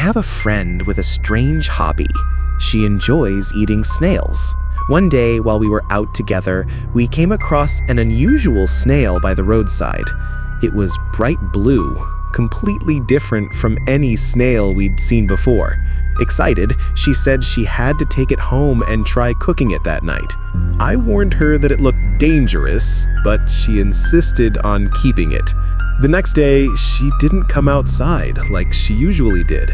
have a friend with a strange hobby. She enjoys eating snails. One day, while we were out together, we came across an unusual snail by the roadside. It was bright blue, completely different from any snail we'd seen before. Excited, she said she had to take it home and try cooking it that night. I warned her that it looked dangerous, but she insisted on keeping it. The next day, she didn't come outside like she usually did.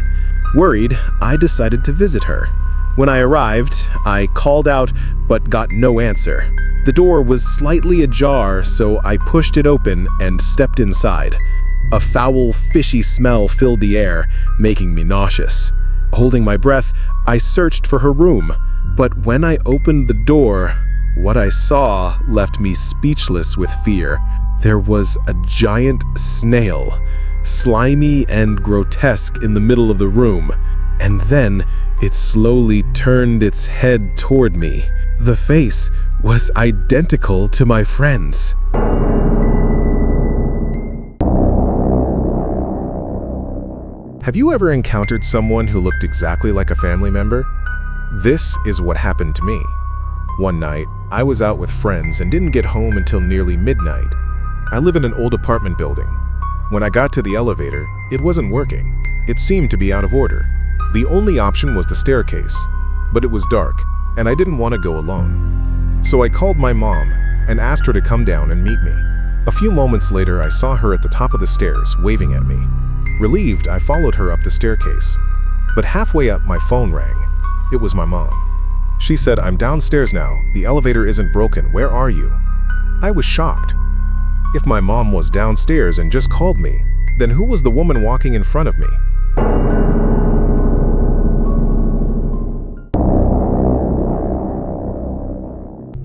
Worried, I decided to visit her. When I arrived, I called out but got no answer. The door was slightly ajar, so I pushed it open and stepped inside. A foul, fishy smell filled the air, making me nauseous. Holding my breath, I searched for her room, but when I opened the door, what I saw left me speechless with fear. There was a giant snail, slimy and grotesque in the middle of the room, and then it slowly turned its head toward me. The face was identical to my friend's. Have you ever encountered someone who looked exactly like a family member? This is what happened to me. One night, I was out with friends and didn't get home until nearly midnight. I live in an old apartment building. When I got to the elevator, it wasn't working. It seemed to be out of order. The only option was the staircase, but it was dark, and I didn't want to go alone. So I called my mom and asked her to come down and meet me. A few moments later, I saw her at the top of the stairs, waving at me. Relieved, I followed her up the staircase. But halfway up, my phone rang. It was my mom. She said, "I'm downstairs now. The elevator isn't broken. Where are you?" I was shocked. If my mom was downstairs and just called me, then who was the woman walking in front of me?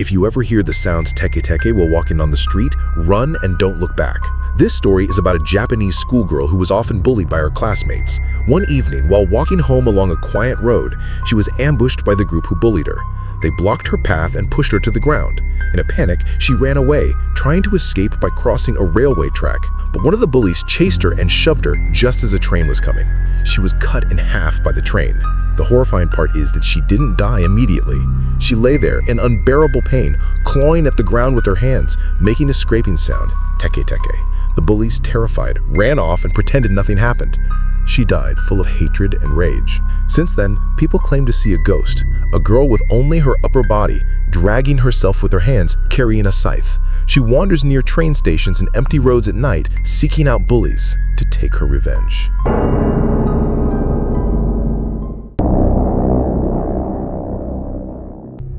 If you ever hear the sounds teke teke while walking on the street, run and don't look back. This story is about a Japanese schoolgirl who was often bullied by her classmates. One evening, while walking home along a quiet road, she was ambushed by the group who bullied her. They blocked her path and pushed her to the ground. In a panic, she ran away, trying to escape by crossing a railway track. But one of the bullies chased her and shoved her just as a train was coming. She was cut in half by the train. The horrifying part is that she didn't die immediately. She lay there in unbearable pain, clawing at the ground with her hands, making a scraping sound, teke teke. The bullies, terrified, ran off and pretended nothing happened. She died full of hatred and rage. Since then, people claim to see a ghost, a girl with only her upper body, dragging herself with her hands, carrying a scythe. She wanders near train stations and empty roads at night, seeking out bullies to take her revenge.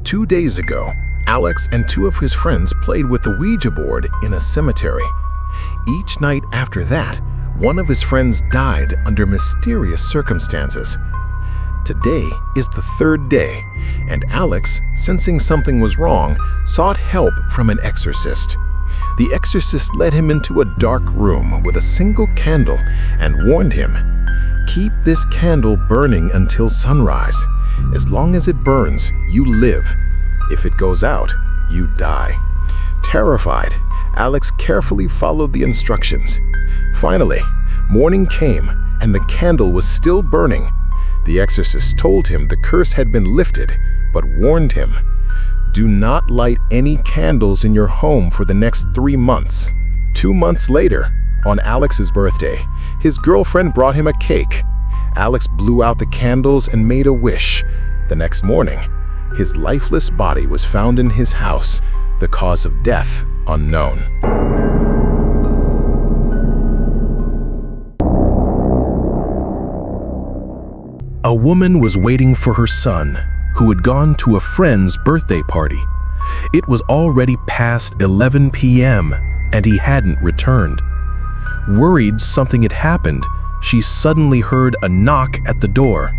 Two days ago, Alex and two of his friends played with the Ouija board in a cemetery. Each night after that, one of his friends died under mysterious circumstances. Today is the third day, and Alex, sensing something was wrong, sought help from an exorcist. The exorcist led him into a dark room with a single candle and warned him, "Keep this candle burning until sunrise. As long as it burns, you live. If it goes out, you die." Terrified, Alex carefully followed the instructions. Finally, morning came and the candle was still burning. The exorcist told him the curse had been lifted, but warned him, "Do not light any candles in your home for the next 3 months." 2 months later, on Alex's birthday, his girlfriend brought him a cake. Alex blew out the candles and made a wish. The next morning, his lifeless body was found in his house, the cause of death unknown. A woman was waiting for her son, who had gone to a friend's birthday party. It was already past 11 p.m. and he hadn't returned. Worried something had happened, she suddenly heard a knock at the door.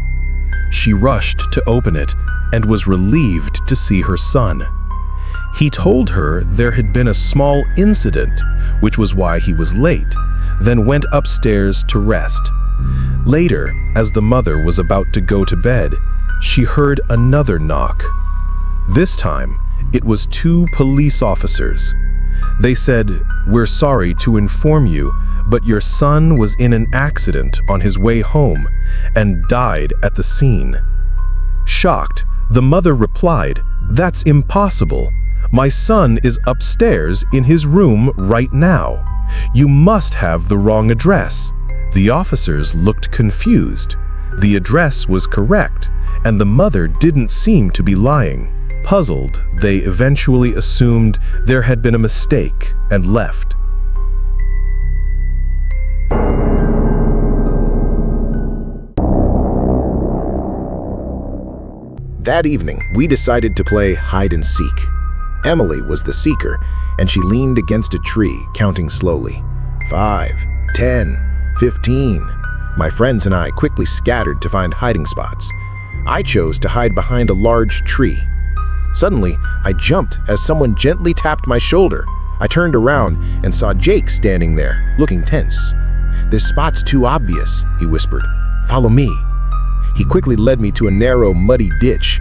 She rushed to open it and was relieved to see her son. He told her there had been a small incident, which was why he was late, then went upstairs to rest. Later, as the mother was about to go to bed, she heard another knock. This time, it was 2 police officers. They said, "We're sorry to inform you, but your son was in an accident on his way home and died at the scene." Shocked, the mother replied, "That's impossible. My son is upstairs in his room right now. You must have the wrong address." The officers looked confused. The address was correct, and the mother didn't seem to be lying. Puzzled, they eventually assumed there had been a mistake and left. That evening, we decided to play hide and seek. Emily was the seeker, and she leaned against a tree, counting slowly. 5, 10, 15. My friends and I quickly scattered to find hiding spots. I chose to hide behind a large tree. Suddenly, I jumped as someone gently tapped my shoulder. I turned around and saw Jake standing there, looking tense. "This spot's too obvious," he whispered. "Follow me." He quickly led me to a narrow, muddy ditch.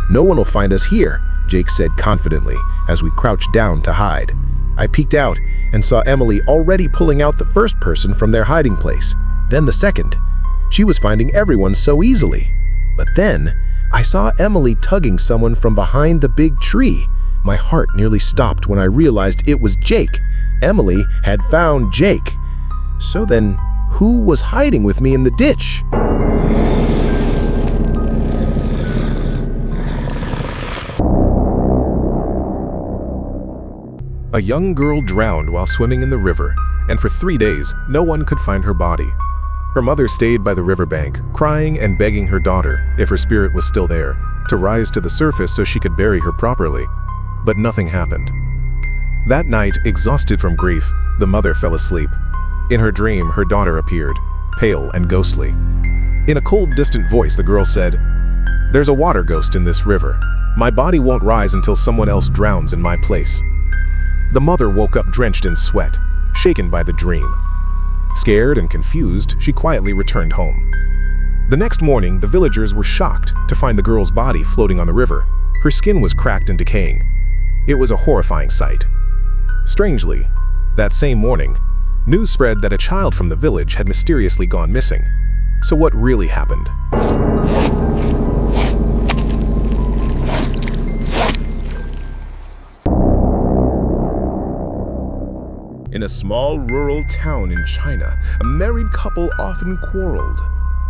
"No one will find us here," Jake said confidently as we crouched down to hide. I peeked out and saw Emily already pulling out the first person from their hiding place, then the second. She was finding everyone so easily. But then, I saw Emily tugging someone from behind the big tree. My heart nearly stopped when I realized it was Jake. Emily had found Jake. So then, who was hiding with me in the ditch? A young girl drowned while swimming in the river, and for 3 days, no one could find her body. Her mother stayed by the riverbank, crying and begging her daughter, if her spirit was still there, to rise to the surface so she could bury her properly. But nothing happened. That night, exhausted from grief, the mother fell asleep. In her dream, her daughter appeared, pale and ghostly. In a cold, distant voice, the girl said, "There's a water ghost in this river. My body won't rise until someone else drowns in my place." The mother woke up drenched in sweat, shaken by the dream. Scared and confused, she quietly returned home. The next morning, the villagers were shocked to find the girl's body floating on the river. Her skin was cracked and decaying. It was a horrifying sight. Strangely, that same morning, news spread that a child from the village had mysteriously gone missing. So what really happened? In a small rural town in China, a married couple often quarreled.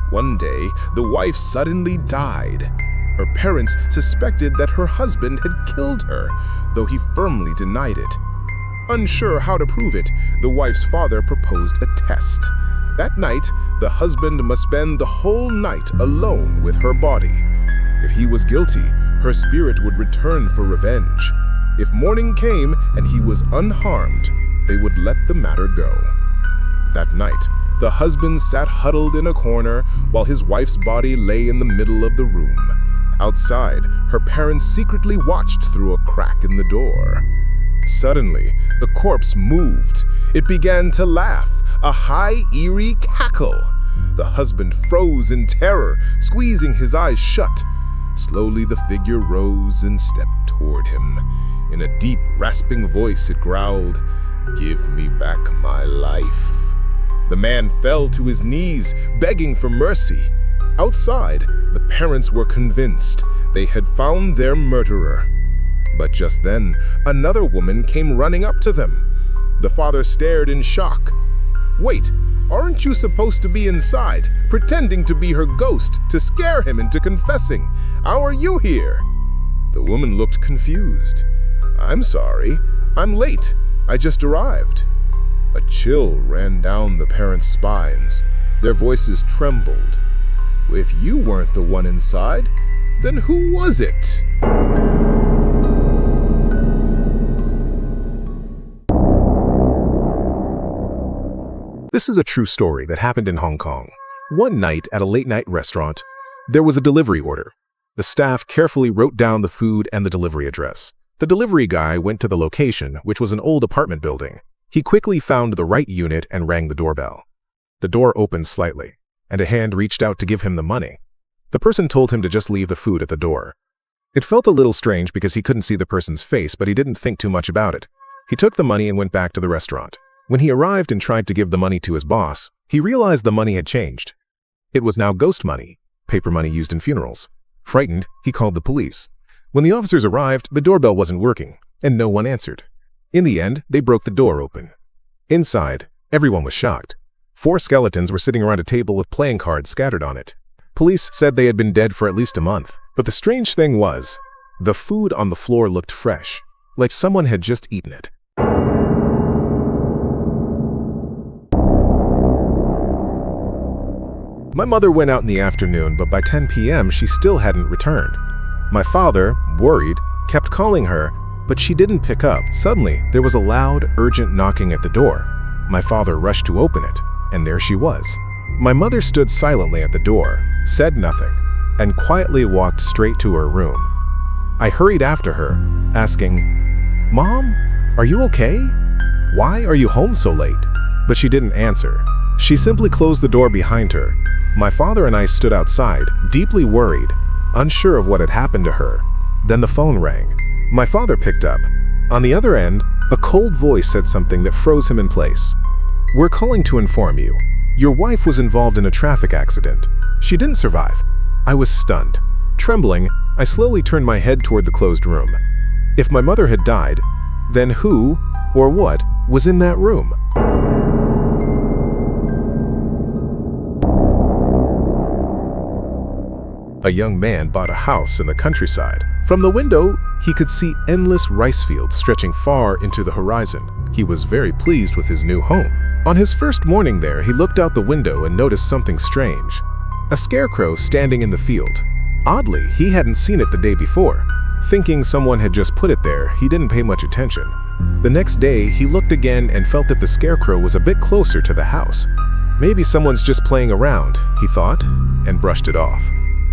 One day, the wife suddenly died. Her parents suspected that her husband had killed her, though he firmly denied it. Unsure how to prove it, the wife's father proposed a test. That night, the husband must spend the whole night alone with her body. If he was guilty, her spirit would return for revenge. If morning came and he was unharmed, they would let the matter go. That night, the husband sat huddled in a corner while his wife's body lay in the middle of the room. Outside, her parents secretly watched through a crack in the door. Suddenly, the corpse moved. It began to laugh, a high, eerie cackle. The husband froze in terror, squeezing his eyes shut. Slowly, the figure rose and stepped toward him. In a deep, rasping voice, it growled, "Give me back my life." The man fell to his knees, begging for mercy. Outside, the parents were convinced they had found their murderer. But just then, another woman came running up to them. The father stared in shock. "Wait, aren't you supposed to be inside, pretending to be her ghost to scare him into confessing? How are you here?" The woman looked confused. "I'm sorry, I'm late. I just arrived." A chill ran down the parents' spines. Their voices trembled. "If you weren't the one inside, then who was it?" This is a true story that happened in Hong Kong. One night at a late-night restaurant, there was a delivery order. The staff carefully wrote down the food and the delivery address. The delivery guy went to the location, which was an old apartment building. He quickly found the right unit and rang the doorbell. The door opened slightly, and a hand reached out to give him the money. The person told him to just leave the food at the door. It felt a little strange because he couldn't see the person's face, but he didn't think too much about it. He took the money and went back to the restaurant. When he arrived and tried to give the money to his boss, he realized the money had changed. It was now ghost money, paper money used in funerals. Frightened, he called the police. When the officers arrived, the doorbell wasn't working, and no one answered. In the end, they broke the door open. Inside, everyone was shocked. 4 skeletons were sitting around a table with playing cards scattered on it. Police said they had been dead for at least a month. But the strange thing was, the food on the floor looked fresh, like someone had just eaten it. My mother went out in the afternoon, but by 10 p.m. she still hadn't returned. My father, worried, kept calling her, but she didn't pick up. Suddenly, there was a loud, urgent knocking at the door. My father rushed to open it, and there she was. My mother stood silently at the door, said nothing, and quietly walked straight to her room. I hurried after her, asking, "Mom, are you okay? Why are you home so late?" But she didn't answer. She simply closed the door behind her. My father and I stood outside, deeply worried, unsure of what had happened to her. Then the phone rang. My father picked up. On the other end, a cold voice said something that froze him in place. "We're calling to inform you. Your wife was involved in a traffic accident. She didn't survive." I was stunned. Trembling, I slowly turned my head toward the closed room. If my mother had died, then who or what was in that room? A young man bought a house in the countryside. From the window, he could see endless rice fields stretching far into the horizon. He was very pleased with his new home. On his first morning there, he looked out the window and noticed something strange. A scarecrow standing in the field. Oddly, he hadn't seen it the day before. Thinking someone had just put it there, he didn't pay much attention. The next day, he looked again and felt that the scarecrow was a bit closer to the house. Maybe someone's just playing around, he thought, and brushed it off.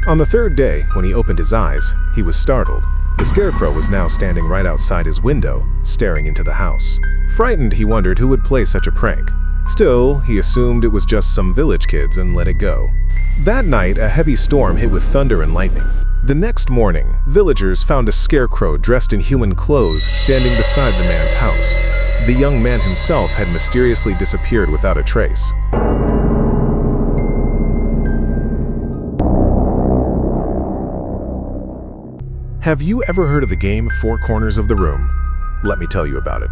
On the third day, when he opened his eyes, he was startled. The scarecrow was now standing right outside his window, staring into the house. Frightened, he wondered who would play such a prank. Still, he assumed it was just some village kids and let it go. That night, a heavy storm hit with thunder and lightning. The next morning, villagers found a scarecrow dressed in human clothes standing beside the man's house. The young man himself had mysteriously disappeared without a trace. Have you ever heard of the game 4 Corners of the Room? Let me tell you about it.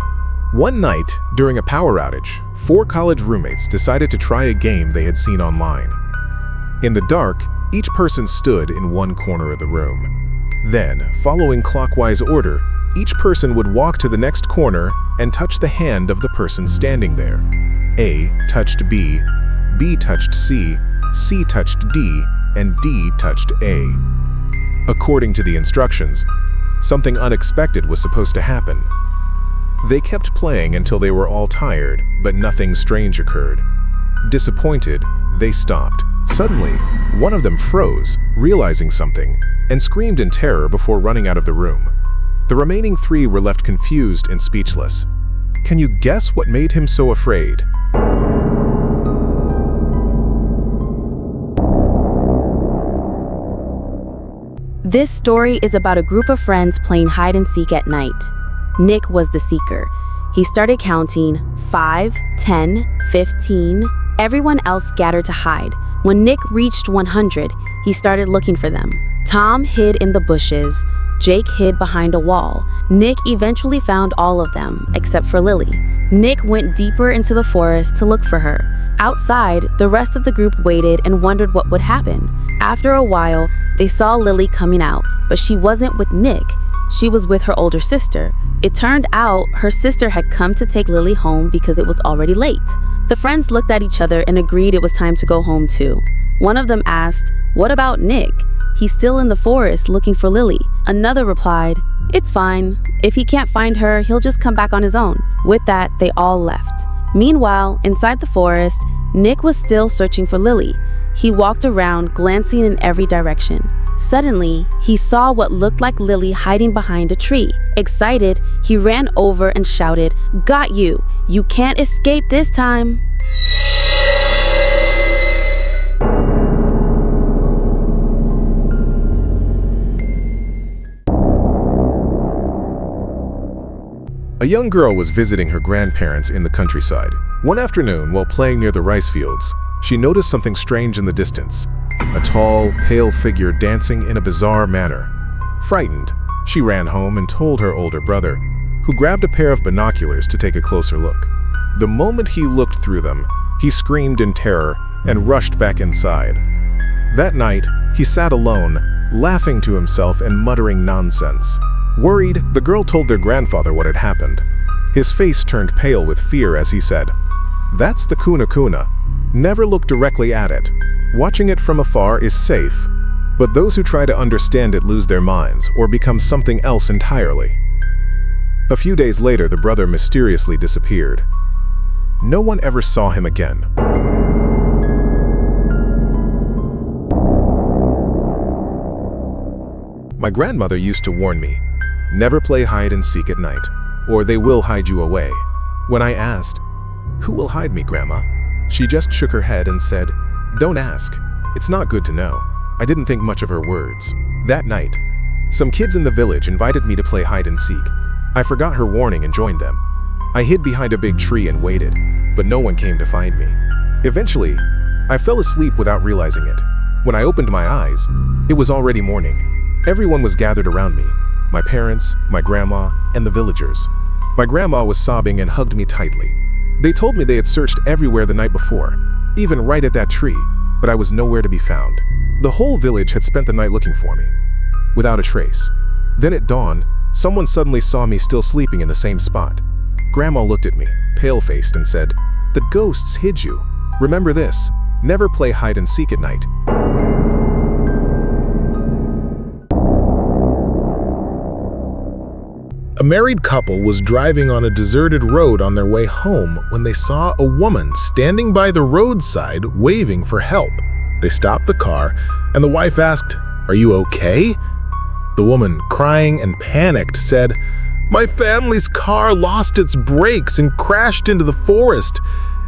One night, during a power outage, 4 college roommates decided to try a game they had seen online. In the dark, each person stood in one corner of the room. Then, following clockwise order, each person would walk to the next corner and touch the hand of the person standing there. A touched B, B touched C, C touched D, and D touched A. According to the instructions, something unexpected was supposed to happen. They kept playing until they were all tired, but nothing strange occurred. Disappointed, they stopped. Suddenly, one of them froze, realizing something, and screamed in terror before running out of the room. The remaining 3 were left confused and speechless. Can you guess what made him so afraid? This story is about a group of friends playing hide and seek at night. Nick was the seeker. He started counting 5, 10, 15. Everyone else scattered to hide. When Nick reached 100, he started looking for them. Tom hid in the bushes. Jake hid behind a wall. Nick eventually found all of them, except for Lily. Nick went deeper into the forest to look for her. Outside, the rest of the group waited and wondered what would happen. After a while, they saw Lily coming out, but she wasn't with Nick. She was with her older sister. It turned out her sister had come to take Lily home because it was already late. The friends looked at each other and agreed it was time to go home too. One of them asked, "What about Nick? He's still in the forest looking for Lily." Another replied, "It's fine. If he can't find her, he'll just come back on his own." With that, they all left. Meanwhile, inside the forest, Nick was still searching for Lily. He walked around, glancing in every direction. Suddenly, he saw what looked like Lily hiding behind a tree. Excited, he ran over and shouted, "Got you! You can't escape this time!" A young girl was visiting her grandparents in the countryside. One afternoon, while playing near the rice fields, she noticed something strange in the distance. A tall, pale figure dancing in a bizarre manner. Frightened, she ran home and told her older brother, who grabbed a pair of binoculars to take a closer look. The moment he looked through them, he screamed in terror and rushed back inside. That night, he sat alone, laughing to himself and muttering nonsense. Worried, the girl told their grandfather what had happened. His face turned pale with fear as he said, "That's the kunakuna. Never look directly at it. Watching it from afar is safe. But those who try to understand it lose their minds or become something else entirely." A few days later, the brother mysteriously disappeared. No one ever saw him again. My grandmother used to warn me, never play hide and seek at night, or they will hide you away. When I asked, "Who will hide me, Grandma?" she just shook her head and said, "Don't ask. It's not good to know." I didn't think much of her words. That night, some kids in the village invited me to play hide and seek. I forgot her warning and joined them. I hid behind a big tree and waited, but no one came to find me. Eventually, I fell asleep without realizing it. When I opened my eyes, it was already morning. Everyone was gathered around me, my parents, my grandma, and the villagers. My grandma was sobbing and hugged me tightly. They told me they had searched everywhere the night before, even right at that tree, but I was nowhere to be found. The whole village had spent the night looking for me, without a trace. Then at dawn, someone suddenly saw me still sleeping in the same spot. Grandma looked at me, pale-faced, and said, "The ghosts hid you. Remember this, never play hide and seek at night." A married couple was driving on a deserted road on their way home when they saw a woman standing by the roadside waving for help. They stopped the car, and the wife asked, "Are you okay?" The woman, crying and panicked, said, "My family's car lost its brakes and crashed into the forest.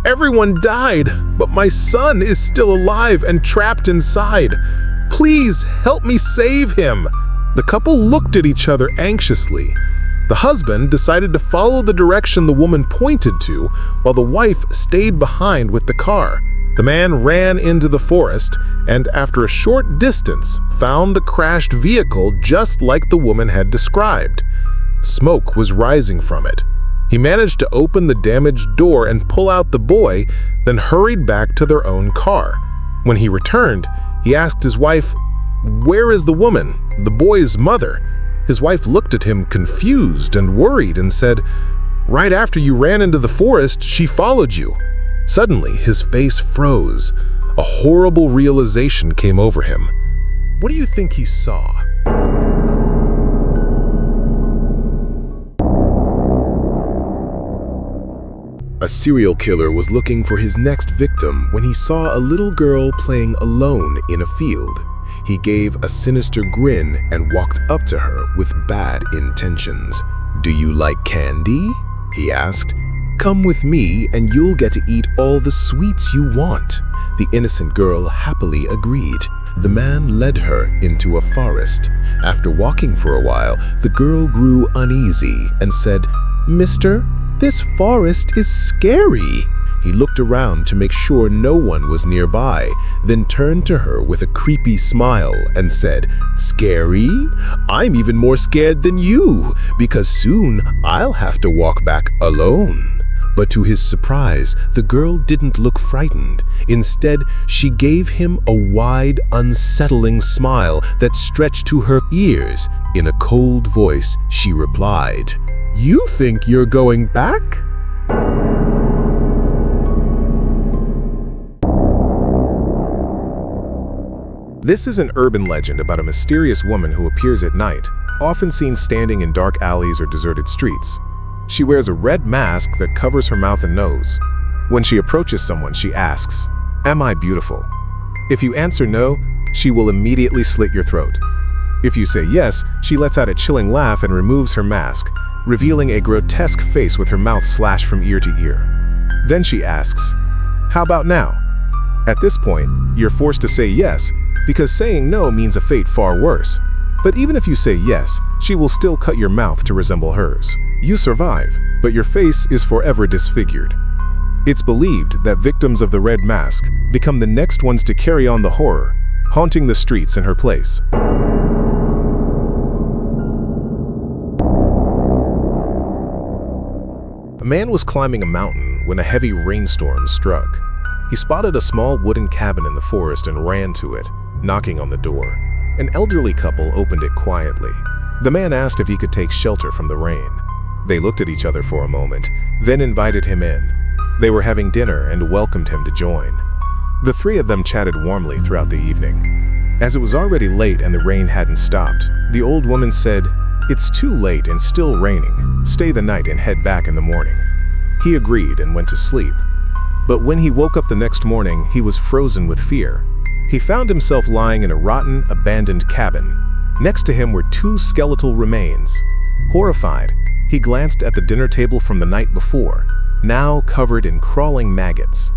Everyone died, but my son is still alive and trapped inside. Please help me save him." The couple looked at each other anxiously. The husband decided to follow the direction the woman pointed to, while the wife stayed behind with the car. The man ran into the forest and, after a short distance, found the crashed vehicle just like the woman had described. Smoke was rising from it. He managed to open the damaged door and pull out the boy, then hurried back to their own car. When he returned, he asked his wife, "Where is the woman, the boy's mother?" His wife looked at him confused and worried and said, "Right after you ran into the forest, she followed you." Suddenly, his face froze. A horrible realization came over him. What do you think he saw? A serial killer was looking for his next victim when he saw a little girl playing alone in a field. He gave a sinister grin and walked up to her with bad intentions. "Do you like candy?" he asked. "Come with me and you'll get to eat all the sweets you want." The innocent girl happily agreed. The man led her into a forest. After walking for a while, the girl grew uneasy and said, "Mister, this forest is scary." He looked around to make sure no one was nearby, then turned to her with a creepy smile and said, "Scary? I'm even more scared than you, because soon I'll have to walk back alone." But to his surprise, the girl didn't look frightened. Instead, she gave him a wide, unsettling smile that stretched to her ears. In a cold voice, she replied, "You think you're going back?" This is an urban legend about a mysterious woman who appears at night, often seen standing in dark alleys or deserted streets. She wears a red mask that covers her mouth and nose. When she approaches someone, she asks, "Am I beautiful?" If you answer no, she will immediately slit your throat. If you say yes, she lets out a chilling laugh and removes her mask, revealing a grotesque face with her mouth slashed from ear to ear. Then she asks, "How about now?" At this point, you're forced to say yes, because saying no means a fate far worse. But even if you say yes, she will still cut your mouth to resemble hers. You survive, but your face is forever disfigured. It's believed that victims of the red mask become the next ones to carry on the horror, haunting the streets in her place. A man was climbing a mountain when a heavy rainstorm struck. He spotted a small wooden cabin in the forest and ran to it, knocking on the door. An elderly couple opened it quietly. The man asked if he could take shelter from the rain. They looked at each other for a moment, then invited him in. They were having dinner and welcomed him to join. The three of them chatted warmly throughout the evening. As it was already late and the rain hadn't stopped, the old woman said, "It's too late and still raining. Stay the night and head back in the morning." He agreed and went to sleep. But when he woke up the next morning, he was frozen with fear. He found himself lying in a rotten, abandoned cabin. Next to him were two skeletal remains. Horrified, he glanced at the dinner table from the night before, now covered in crawling maggots.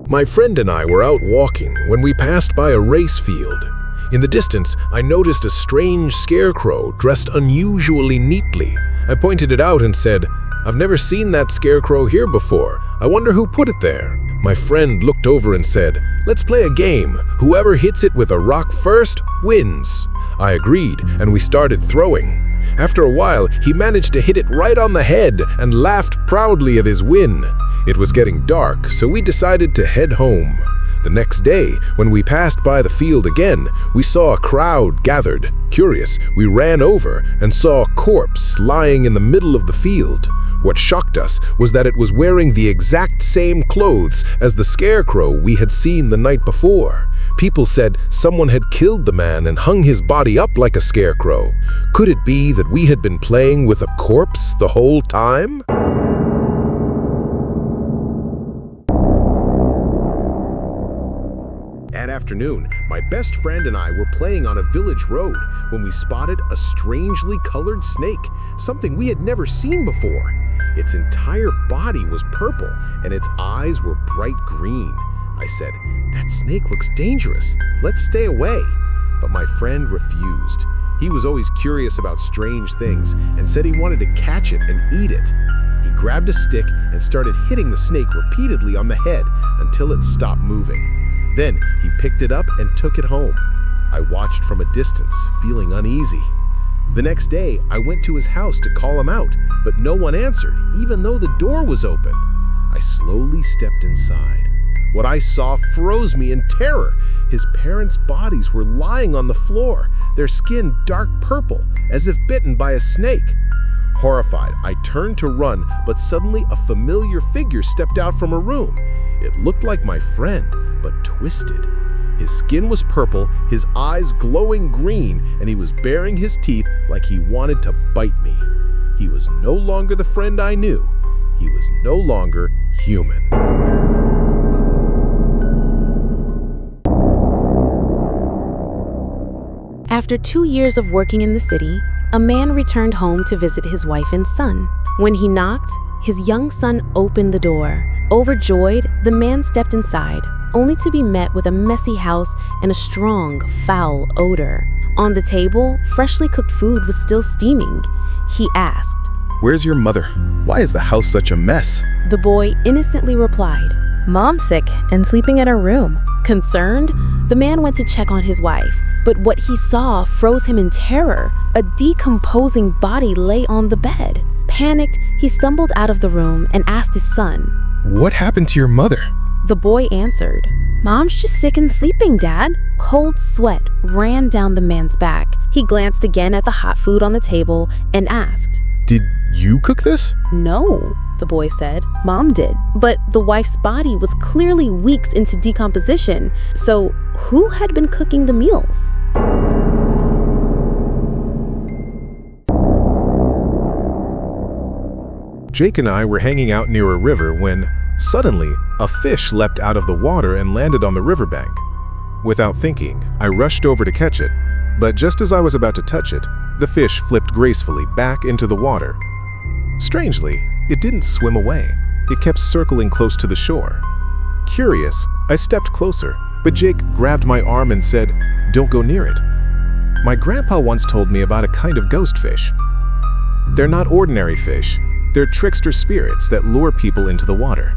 My friend and I were out walking when we passed by a race field. In the distance, I noticed a strange scarecrow dressed unusually neatly. I pointed it out and said, "I've never seen that scarecrow here before. I wonder who put it there." My friend looked over and said, "Let's play a game. Whoever hits it with a rock first wins." I agreed, and we started throwing. After a while, he managed to hit it right on the head and laughed proudly at his win. It was getting dark, so we decided to head home. The next day, when we passed by the field again, we saw a crowd gathered. Curious, we ran over and saw a corpse lying in the middle of the field. What shocked us was that it was wearing the exact same clothes as the scarecrow we had seen the night before. People said someone had killed the man and hung his body up like a scarecrow. Could it be that we had been playing with a corpse the whole time? That afternoon, my best friend and I were playing on a village road when we spotted a strangely colored snake, something we had never seen before. Its entire body was purple and its eyes were bright green. I said, "That snake looks dangerous. Let's stay away." But my friend refused. He was always curious about strange things and said he wanted to catch it and eat it. He grabbed a stick and started hitting the snake repeatedly on the head until it stopped moving. Then he picked it up and took it home. I watched from a distance, feeling uneasy. The next day, I went to his house to call him out, but no one answered, even though the door was open. I slowly stepped inside. What I saw froze me in terror. His parents' bodies were lying on the floor, their skin dark purple, as if bitten by a snake. Horrified, I turned to run, but suddenly a familiar figure stepped out from a room. It looked like my friend, but twisted. His skin was purple, his eyes glowing green, and he was baring his teeth like he wanted to bite me. He was no longer the friend I knew. He was no longer human. After 2 years of working in the city, a man returned home to visit his wife and son. When he knocked, his young son opened the door. Overjoyed, the man stepped inside, only to be met with a messy house and a strong, foul odor. On the table, freshly cooked food was still steaming. He asked, "Where's your mother? Why is the house such a mess?" The boy innocently replied, "Mom's sick and sleeping in her room." Concerned, the man went to check on his wife, but what he saw froze him in terror. A decomposing body lay on the bed. Panicked, he stumbled out of the room and asked his son, "What happened to your mother?" The boy answered, "Mom's just sick and sleeping, Dad." Cold sweat ran down the man's back. He glanced again at the hot food on the table and asked, "Did you cook this?" "No," the boy said. "Mom did." But the wife's body was clearly weeks into decomposition, so who had been cooking the meals? Jake and I were hanging out near a river when, suddenly, a fish leapt out of the water and landed on the riverbank. Without thinking, I rushed over to catch it, but just as I was about to touch it, the fish flipped gracefully back into the water. Strangely, it didn't swim away. It kept circling close to the shore. Curious, I stepped closer, but Jake grabbed my arm and said, "Don't go near it." My grandpa once told me about a kind of ghost fish. They're not ordinary fish. They're trickster spirits that lure people into the water.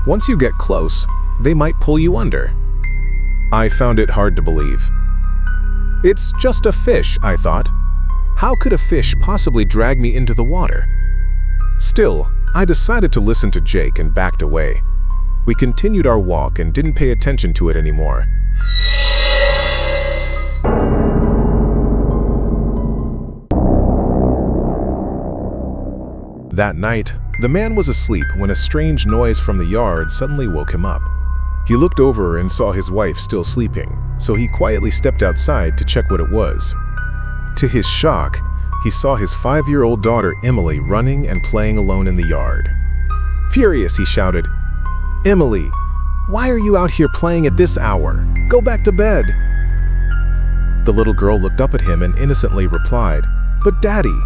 Once you get close, they might pull you under. I found it hard to believe. It's just a fish, I thought. How could a fish possibly drag me into the water? Still, I decided to listen to Jake and backed away. We continued our walk and didn't pay attention to it anymore. That night, the man was asleep when a strange noise from the yard suddenly woke him up. He looked over and saw his wife still sleeping, so he quietly stepped outside to check what it was. To his shock, he saw his 5-year-old daughter Emily running and playing alone in the yard. Furious, he shouted, "Emily, why are you out here playing at this hour? Go back to bed." The little girl looked up at him and innocently replied, "But Daddy,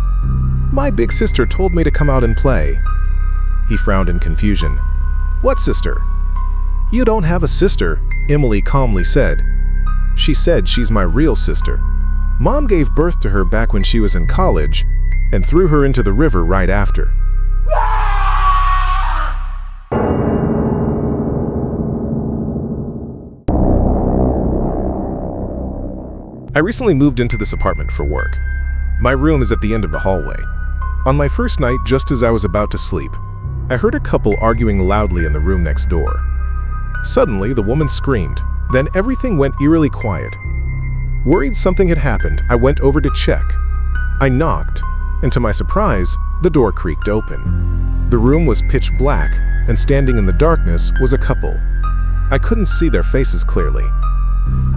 my big sister told me to come out and play." He frowned in confusion. "What sister?" "You don't have a sister," Emily calmly said. "She said she's my real sister. Mom gave birth to her back when she was in college and threw her into the river right after." I recently moved into this apartment for work. My room is at the end of the hallway. On my first night, just as I was about to sleep, I heard a couple arguing loudly in the room next door. Suddenly, the woman screamed. Then everything went eerily quiet. Worried something had happened, I went over to check. I knocked, and to my surprise, the door creaked open. The room was pitch black, and standing in the darkness was a couple. I couldn't see their faces clearly.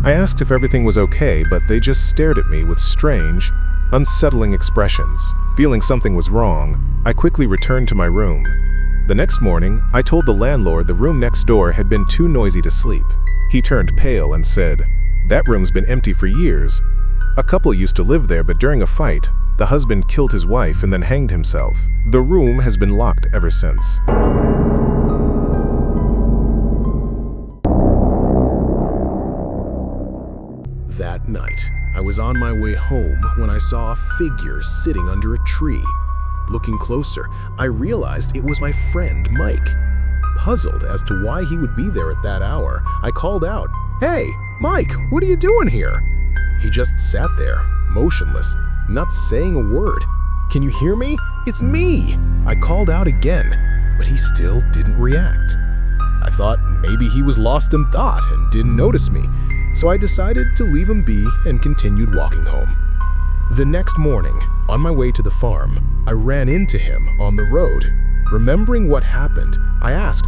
I asked if everything was okay, but they just stared at me with strange, unsettling expressions. Feeling something was wrong, I quickly returned to my room. The next morning, I told the landlord the room next door had been too noisy to sleep. He turned pale and said, "That room's been empty for years. A couple used to live there, but during a fight, the husband killed his wife and then hanged himself. The room has been locked ever since." That night, I was on my way home when I saw a figure sitting under a tree. Looking closer, I realized it was my friend Mike. Puzzled as to why he would be there at that hour, I called out, "Hey, Mike, what are you doing here?" He just sat there, motionless, not saying a word. "Can you hear me? It's me!" I called out again, but he still didn't react. I thought maybe he was lost in thought and didn't notice me, so I decided to leave him be and continued walking home. The next morning, on my way to the farm, I ran into him on the road. Remembering what happened, I asked,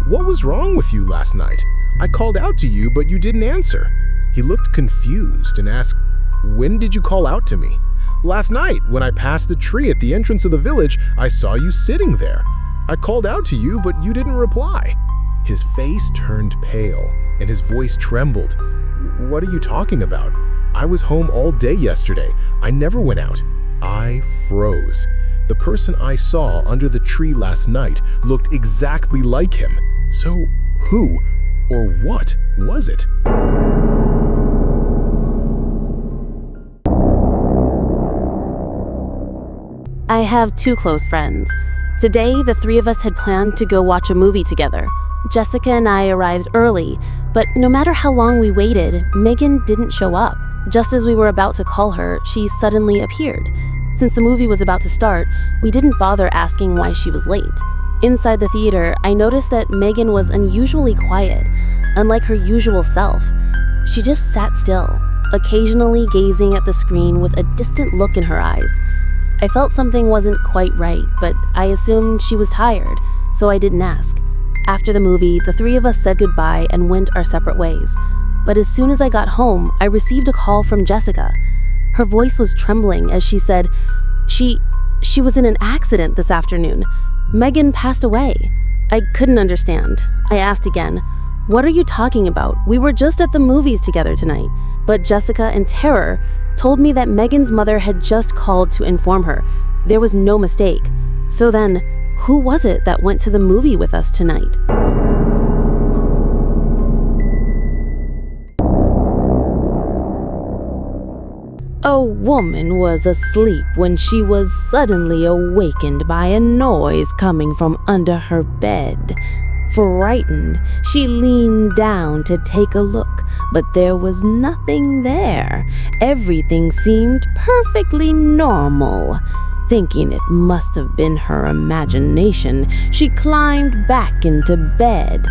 "What was wrong with you last night? I called out to you, but you didn't answer." He looked confused and asked, "When did you call out to me?" "Last night, when I passed the tree at the entrance of the village, I saw you sitting there. I called out to you, but you didn't reply." His face turned pale, and his voice trembled. "What are you talking about? I was home all day yesterday. I never went out." I froze. The person I saw under the tree last night looked exactly like him. So who or what was it? I have 2 close friends. Today, the 3 of us had planned to go watch a movie together. Jessica and I arrived early, but no matter how long we waited, Megan didn't show up. Just as we were about to call her, she suddenly appeared. Since the movie was about to start, we didn't bother asking why she was late. Inside the theater, I noticed that Megan was unusually quiet, unlike her usual self. She just sat still, occasionally gazing at the screen with a distant look in her eyes. I felt something wasn't quite right, but I assumed she was tired, so I didn't ask. After the movie, the 3 of us said goodbye and went our separate ways. But as soon as I got home, I received a call from Jessica. Her voice was trembling as she said, She was in an accident this afternoon. Megan passed away." I couldn't understand. I asked again, "What are you talking about? We were just at the movies together tonight." But Jessica, in terror, told me that Megan's mother had just called to inform her. There was no mistake. So then, who was it that went to the movie with us tonight? woman was asleep when she was suddenly awakened by a noise coming from under her bed. Frightened, she leaned down to take a look, but there was nothing there. Everything seemed perfectly normal. Thinking it must have been her imagination, she climbed back into bed.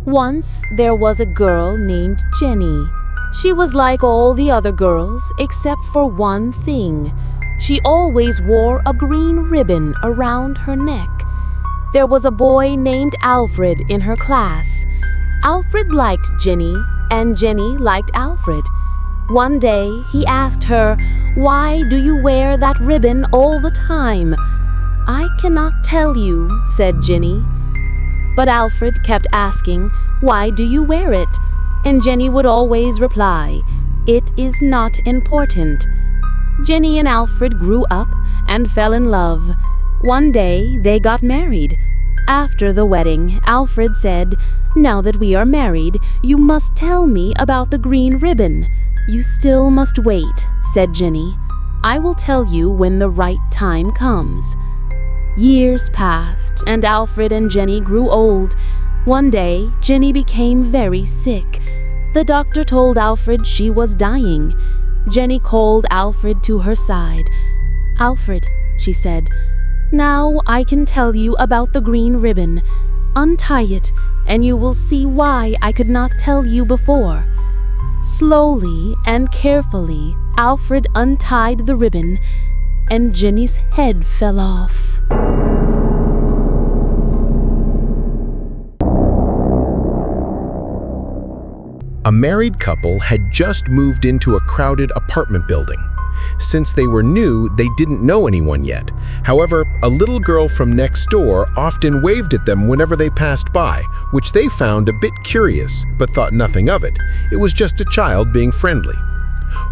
Once there was a girl named Jenny. She was like all the other girls except for one thing. She always wore a green ribbon around her neck. There was a boy named Alfred in her class. Alfred liked Jenny, and Jenny liked Alfred. One day he asked her, "Why do you wear that ribbon all the time?" "I cannot tell you," said Jenny. But Alfred kept asking, "Why do you wear it?" And Jenny would always reply, "It is not important." Jenny and Alfred grew up and fell in love. One day they got married. After the wedding, Alfred said, "Now that we are married, you must tell me about the green ribbon." "You still must wait," said Jenny. "I will tell you when the right time comes." Years passed, and Alfred and Jenny grew old. One day, Jenny became very sick. The doctor told Alfred she was dying. Jenny called Alfred to her side. "Alfred," she said, "now I can tell you about the green ribbon. Untie it, and you will see why I could not tell you before." Slowly and carefully, Alfred untied the ribbon, and Jenny's head fell off. A married couple had just moved into a crowded apartment building. Since they were new, they didn't know anyone yet. However, a little girl from next door often waved at them whenever they passed by, which they found a bit curious, but thought nothing of it. It was just a child being friendly.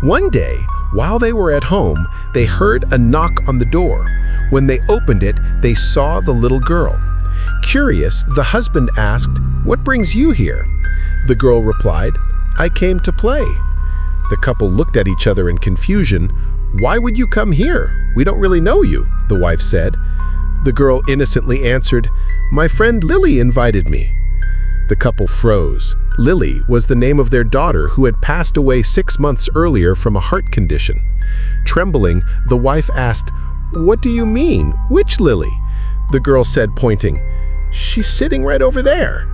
One day, while they were at home, they heard a knock on the door. When they opened it, they saw the little girl. Curious, the husband asked, "What brings you here?" The girl replied, "I came to play." The couple looked at each other in confusion. "Why would you come here? We don't really know you," the wife said. The girl innocently answered, "My friend Lily invited me." The couple froze. Lily was the name of their daughter who had passed away 6 months earlier from a heart condition. Trembling, the wife asked, "What do you mean? Which Lily?" The girl said, pointing, "She's sitting right over there."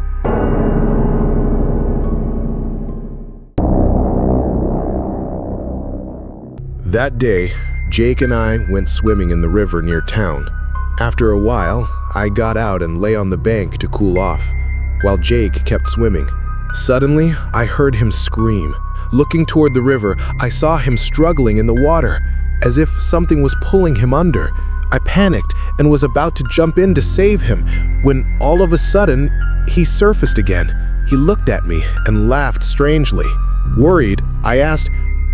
That day, Jake and I went swimming in the river near town. After a while, I got out and lay on the bank to cool off, while Jake kept swimming. Suddenly, I heard him scream. Looking toward the river, I saw him struggling in the water, as if something was pulling him under. I panicked and was about to jump in to save him, when all of a sudden, he surfaced again. He looked at me and laughed strangely. Worried, I asked,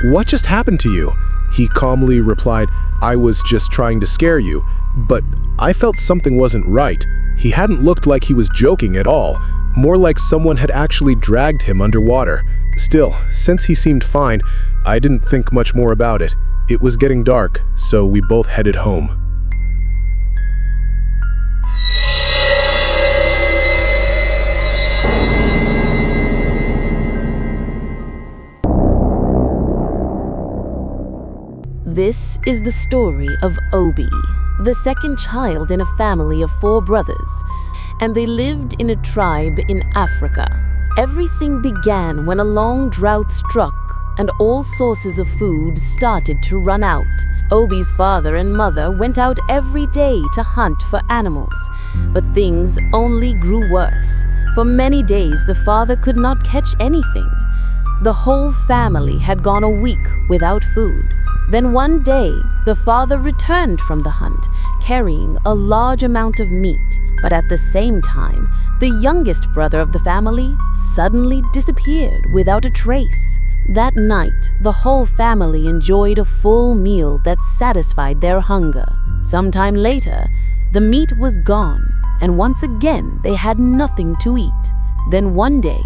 "What just happened to you?" He calmly replied, "I was just trying to scare you," but I felt something wasn't right. He hadn't looked like he was joking at all, more like someone had actually dragged him underwater. Still, since he seemed fine, I didn't think much more about it. It was getting dark, so we both headed home. This is the story of Obi, the second child in a family of 4 brothers, and they lived in a tribe in Africa. Everything began when a long drought struck and all sources of food started to run out. Obi's father and mother went out every day to hunt for animals, but things only grew worse. For many days, the father could not catch anything. The whole family had gone a week without food. Then one day, the father returned from the hunt, carrying a large amount of meat. But at the same time, the youngest brother of the family suddenly disappeared without a trace. That night, the whole family enjoyed a full meal that satisfied their hunger. Sometime later, The meat was gone, and once again they had nothing to eat. Then one day,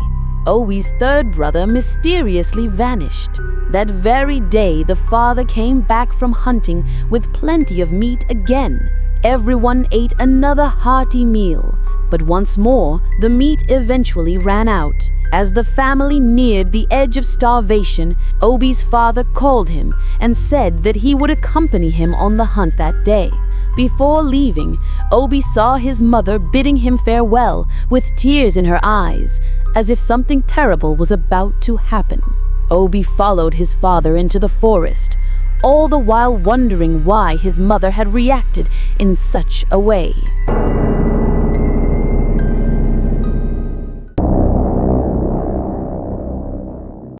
Obi's third brother mysteriously vanished. That very day, the father came back from hunting with plenty of meat again. Everyone ate another hearty meal, but once more, the meat eventually ran out. As the family neared the edge of starvation, Obi's father called him and said that he would accompany him on the hunt that day. Before leaving, Obi saw his mother bidding him farewell with tears in her eyes, as if something terrible was about to happen. Obi followed his father into the forest, all the while wondering why his mother had reacted in such a way.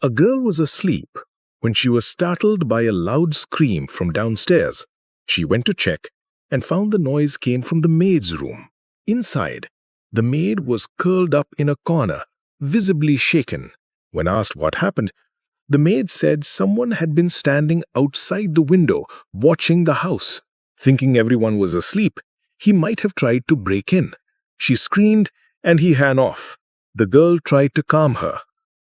A girl was asleep when she was startled by a loud scream from downstairs. She went to check and found the noise came from the maid's room. Inside, the maid was curled up in a corner, visibly shaken. When asked what happened, the maid said someone had been standing outside the window watching the house. Thinking everyone was asleep, he might have tried to break in. She screamed and he ran off. The girl tried to calm her.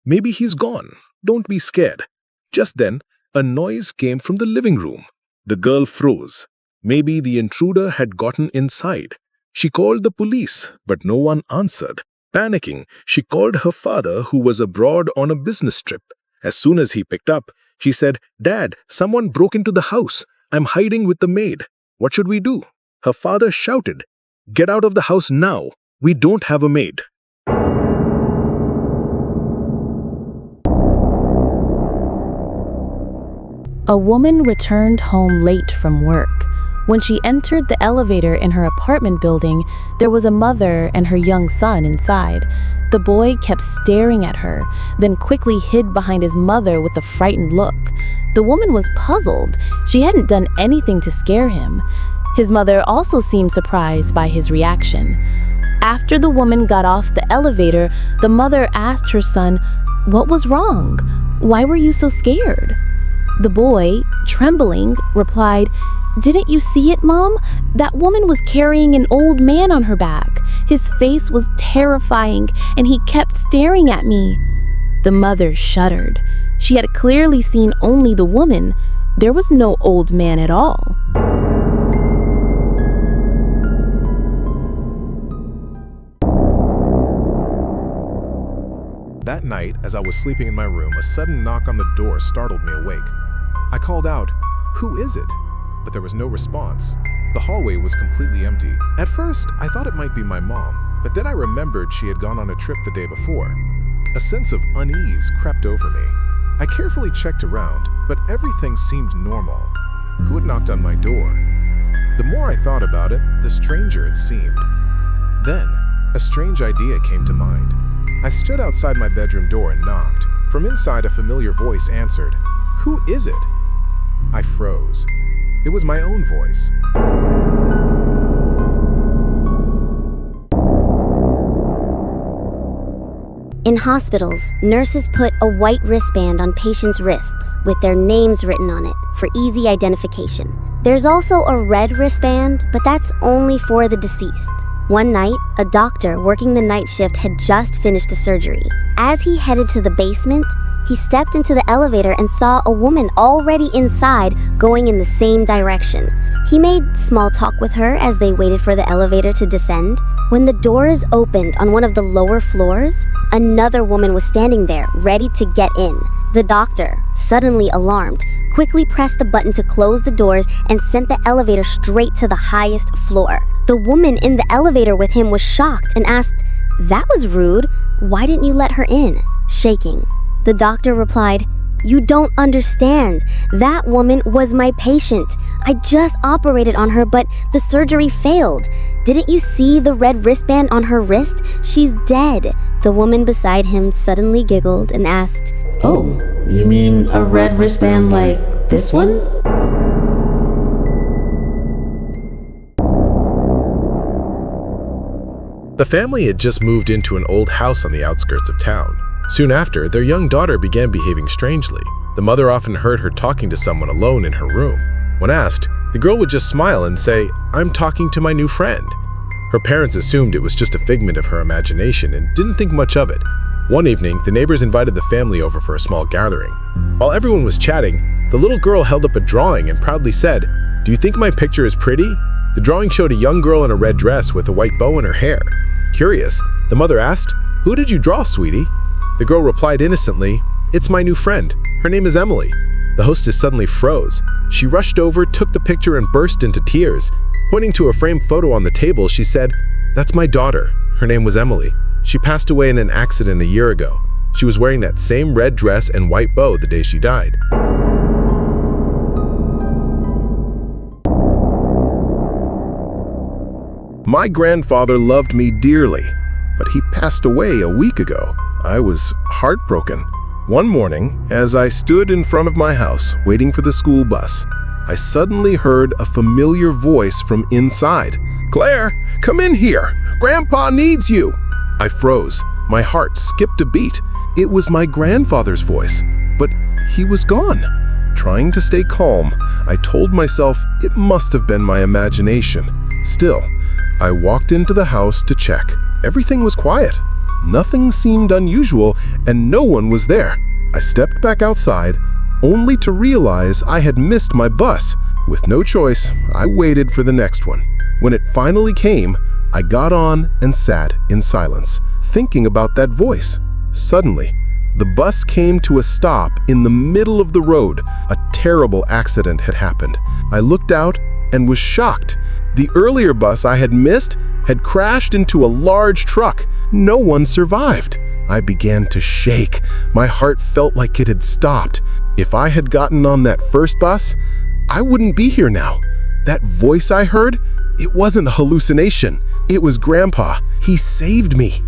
"Maybe he's gone. Don't be scared." Just then, a noise came from the living room. The girl froze. Maybe the intruder had gotten inside. She called the police, but no one answered. Panicking, she called her father, who was abroad on a business trip. As soon as he picked up, she said, "Dad, someone broke into the house. I'm hiding with the maid. What should we do?" Her father shouted, "Get out of the house now. We don't have a maid." A woman returned home late from work. When she entered the elevator in her apartment building, there was a mother and her young son inside. The boy kept staring at her, then quickly hid behind his mother with a frightened look. The woman was puzzled. She hadn't done anything to scare him. His mother also seemed surprised by his reaction. After the woman got off the elevator, the mother asked her son, "What was wrong? Why were you so scared?" The boy, trembling, replied, "Didn't you see it, Mom? That woman was carrying an old man on her back. His face was terrifying, and he kept staring at me." The mother shuddered. She had clearly seen only the woman. There was no old man at all. That night, as I was sleeping in my room, a sudden knock on the door startled me awake. I called out, "Who is it?" But there was no response. The hallway was completely empty. At first, I thought it might be my mom, but then I remembered she had gone on a trip the day before. A sense of unease crept over me. I carefully checked around, but everything seemed normal. Who had knocked on my door? The more I thought about it, the stranger it seemed. Then, a strange idea came to mind. I stood outside my bedroom door and knocked. From inside, a familiar voice answered, "Who is it?" I froze. It was my own voice. In hospitals, nurses put a white wristband on patients' wrists with their names written on it for easy identification. There's also a red wristband, but that's only for the deceased. One night, a doctor working the night shift had just finished a surgery. As he headed to the basement, he stepped into the elevator and saw a woman already inside going in the same direction. He made small talk with her as they waited for the elevator to descend. When the doors opened on one of the lower floors, another woman was standing there, ready to get in. The doctor, suddenly alarmed, quickly pressed the button to close the doors and sent the elevator straight to the highest floor. The woman in the elevator with him was shocked and asked, "That was rude. Why didn't you let her in?" Shaking, the doctor replied, "You don't understand. That woman was my patient. I just operated on her, but the surgery failed. Didn't you see the red wristband on her wrist? She's dead." The woman beside him suddenly giggled and asked, "Oh, you mean a red wristband like this one?" The family had just moved into an old house on the outskirts of town. Soon after, their young daughter began behaving strangely. The mother often heard her talking to someone alone in her room. When asked, The girl would just smile and say, "I'm talking to my new friend." Her parents assumed it was just a figment of her imagination and didn't think much of it. One evening, the neighbors invited the family over for a small gathering. While everyone was chatting, the little girl held up a drawing and proudly said, "Do you think my picture is pretty?" The drawing showed a young girl in a red dress with a white bow in her hair. Curious, the mother asked, "Who did you draw, sweetie?" The girl replied innocently, "It's my new friend. Her name is Emily." The hostess suddenly froze. She rushed over, took the picture, and burst into tears. Pointing to a framed photo on the table, she said, "That's my daughter. Her name was Emily. She passed away in an accident a year ago. She was wearing that same red dress and white bow the day she died." My grandfather loved me dearly, but he passed away a week ago. I was heartbroken. One morning, as I stood in front of my house waiting for the school bus, I suddenly heard a familiar voice from inside. "Claire, come in here. Grandpa needs you." I froze. My heart skipped a beat. It was my grandfather's voice, but he was gone. Trying to stay calm, I told myself it must have been my imagination. Still, I walked into the house to check. Everything was quiet. Nothing seemed unusual, and no one was there. I stepped back outside, only to realize I had missed my bus. With no choice, I waited for the next one. When it finally came, I got on and sat in silence, thinking about that voice. Suddenly, the bus came to a stop in the middle of the road. A terrible accident had happened. I looked out and was shocked. The earlier bus I had missed had crashed into a large truck. No one survived. I began to shake. My heart felt like it had stopped. If I had gotten on that first bus, I wouldn't be here now. That voice I heard, it wasn't a hallucination. It was Grandpa. He saved me.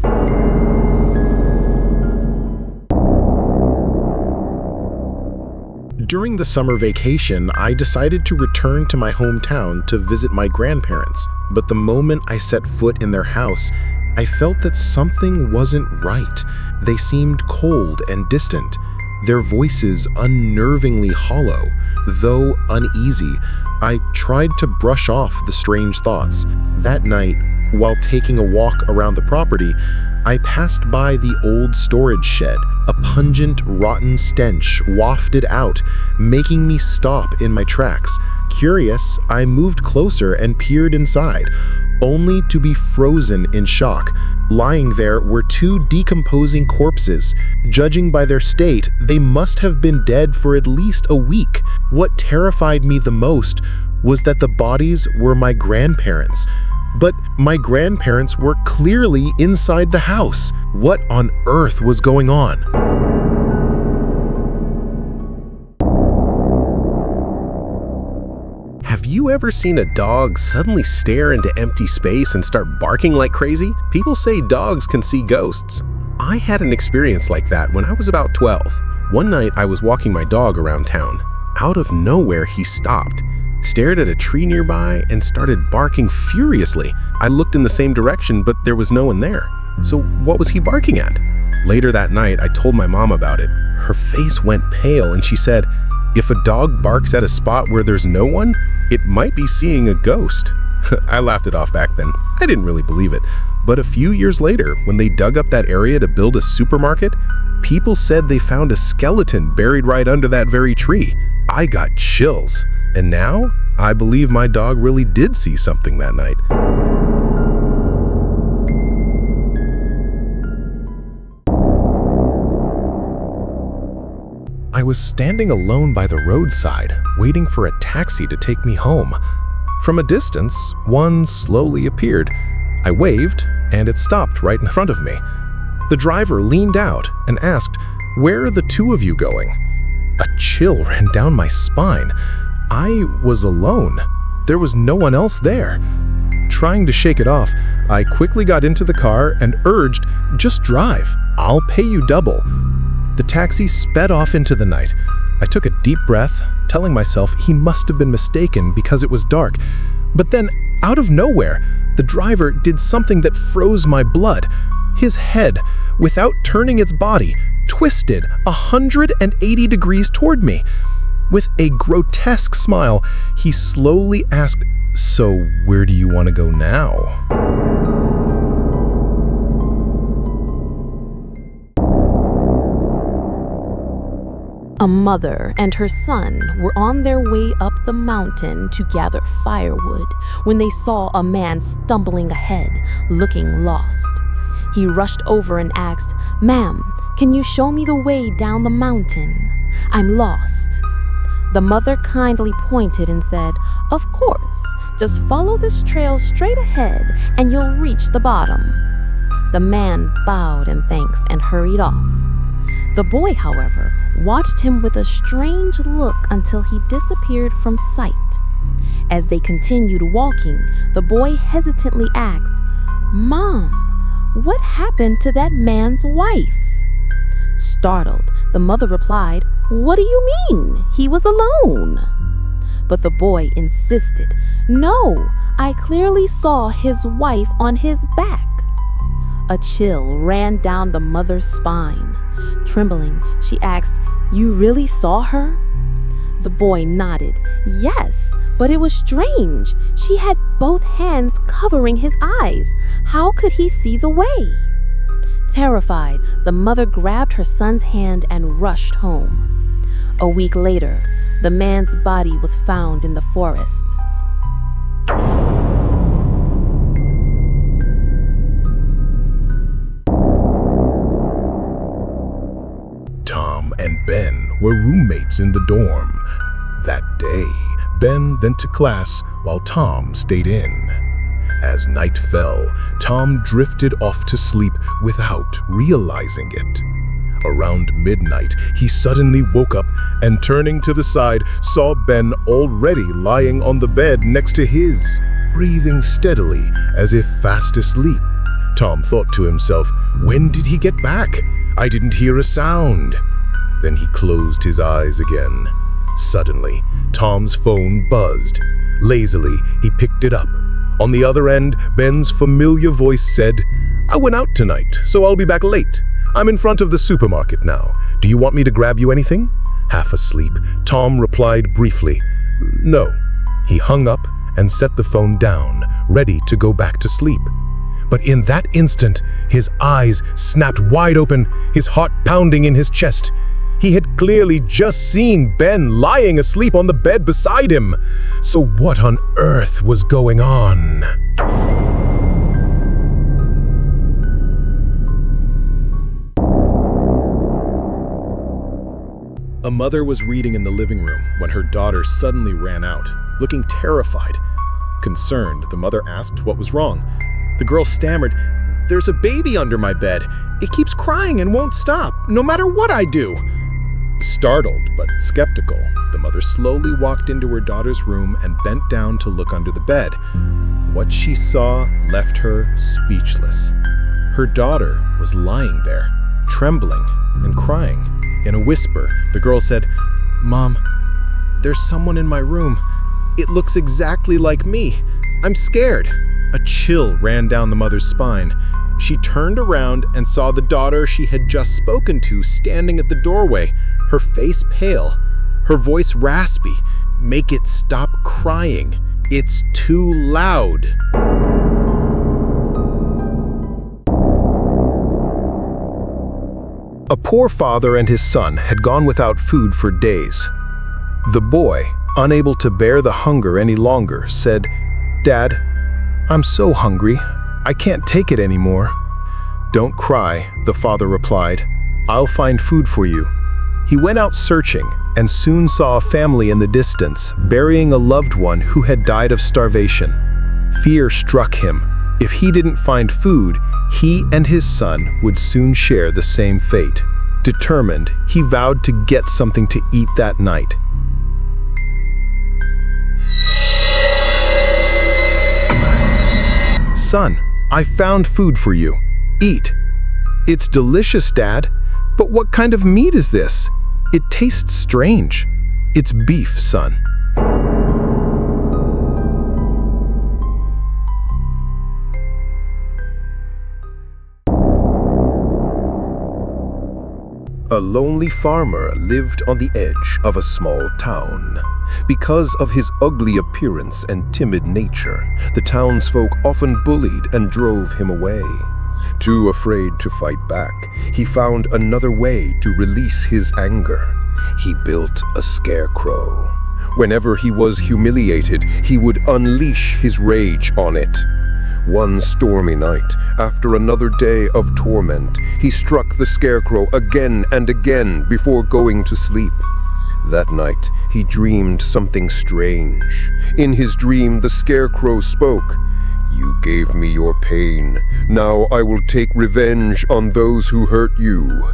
During the summer vacation, I decided to return to my hometown to visit my grandparents. But the moment I set foot in their house, I felt that something wasn't right. They seemed cold and distant, their voices unnervingly hollow. Though uneasy, I tried to brush off the strange thoughts. That night, while taking a walk around the property, I passed by the old storage shed. A pungent, rotten stench wafted out, making me stop in my tracks. Curious, I moved closer and peered inside, only to be frozen in shock. Lying there were two decomposing corpses. Judging by their state, they must have been dead for at least a week. What terrified me the most was that the bodies were my grandparents'. But my grandparents were clearly inside the house. What on earth was going on? Have you ever seen a dog suddenly stare into empty space and start barking like crazy? People say dogs can see ghosts. I had an experience like that when I was about 12. One night I was walking my dog around town. Out of nowhere he stopped, stared at a tree nearby, and started barking furiously. I looked in the same direction, but there was no one there. So what was he barking at? Later that night, I told my mom about it. Her face went pale and she said, "If a dog barks at a spot where there's no one, it might be seeing a ghost." I laughed it off back then. I didn't really believe it. But a few years later, when they dug up that area to build a supermarket, people said they found a skeleton buried right under that very tree. I got chills. And now, I believe my dog really did see something that night. I was standing alone by the roadside, waiting for a taxi to take me home. From a distance, one slowly appeared. I waved, and it stopped right in front of me. The driver leaned out and asked, "Where are the two of you going?" A chill ran down my spine. I was alone. There was no one else there. Trying to shake it off, I quickly got into the car and urged, "Just drive. I'll pay you double." The taxi sped off into the night. I took a deep breath, telling myself he must have been mistaken because it was dark. But then, out of nowhere, the driver did something that froze my blood. His head, without turning its body, twisted 180 degrees toward me. With a grotesque smile, he slowly asked, "So where do you want to go now?" A mother and her son were on their way up the mountain to gather firewood when they saw a man stumbling ahead, looking lost. He rushed over and asked, "Ma'am, can you show me the way down the mountain? I'm lost." The mother kindly pointed and said, "Of course, just follow this trail straight ahead and you'll reach the bottom." The man bowed in thanks and hurried off. The boy, however, watched him with a strange look until he disappeared from sight. As they continued walking, the boy hesitantly asked, "Mom, what happened to that man's wife?" Startled, the mother replied, "What do you mean? He was alone." But the boy insisted, "No, I clearly saw his wife on his back." A chill ran down the mother's spine. Trembling, she asked, "You really saw her?" The boy nodded. "Yes, but it was strange. She had both hands covering his eyes. How could he see the way?" Terrified, the mother grabbed her son's hand and rushed home. A week later, the man's body was found in the forest. Tom and Ben were roommates in the dorm. That day, Ben went to class while Tom stayed in. As night fell, Tom drifted off to sleep without realizing it. Around midnight, he suddenly woke up and, turning to the side, saw Ben already lying on the bed next to his, breathing steadily as if fast asleep. Tom thought to himself, "When did he get back? I didn't hear a sound." Then he closed his eyes again. Suddenly, Tom's phone buzzed. Lazily, he picked it up. On the other end, Ben's familiar voice said, "I went out tonight, so I'll be back late. I'm in front of the supermarket now. Do you want me to grab you anything?" Half asleep, Tom replied briefly, "No." He hung up and set the phone down, ready to go back to sleep. But in that instant, his eyes snapped wide open, his heart pounding in his chest. He had clearly just seen Ben lying asleep on the bed beside him. So what on earth was going on? A mother was reading in the living room when her daughter suddenly ran out, looking terrified. Concerned, the mother asked what was wrong. The girl stammered, "There's a baby under my bed. It keeps crying and won't stop, no matter what I do." Startled but skeptical, the mother slowly walked into her daughter's room and bent down to look under the bed. What she saw left her speechless. Her daughter was lying there, trembling and crying. In a whisper, the girl said, "Mom, there's someone in my room. It looks exactly like me. I'm scared." A chill ran down the mother's spine. She turned around and saw the daughter she had just spoken to standing at the doorway, her face pale, her voice raspy. "Make it stop crying. It's too loud." A poor father and his son had gone without food for days. The boy, unable to bear the hunger any longer, said, "Dad, I'm so hungry. I can't take it anymore." "Don't cry," the father replied. "I'll find food for you." He went out searching and soon saw a family in the distance burying a loved one who had died of starvation. Fear struck him. If he didn't find food, he and his son would soon share the same fate. Determined, he vowed to get something to eat that night. "Son, I found food for you. Eat." "It's delicious, Dad. But what kind of meat is this? It tastes strange." "It's beef, son." A lonely farmer lived on the edge of a small town. Because of his ugly appearance and timid nature, the townsfolk often bullied and drove him away. Too afraid to fight back, he found another way to release his anger. He built a scarecrow. Whenever he was humiliated, he would unleash his rage on it. One stormy night, after another day of torment, he struck the scarecrow again and again before going to sleep. That night, he dreamed something strange. In his dream, the scarecrow spoke. "You gave me your pain. Now I will take revenge on those who hurt you."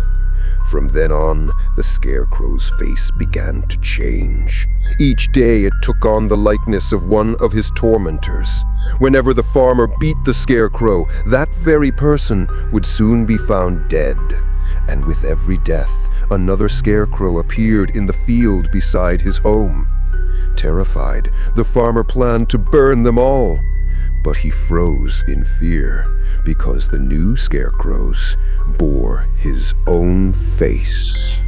From then on, the scarecrow's face began to change. Each day it took on the likeness of one of his tormentors. Whenever the farmer beat the scarecrow, that very person would soon be found dead. And with every death, another scarecrow appeared in the field beside his home. Terrified, the farmer planned to burn them all. But he froze in fear because the new scarecrows bore his own face.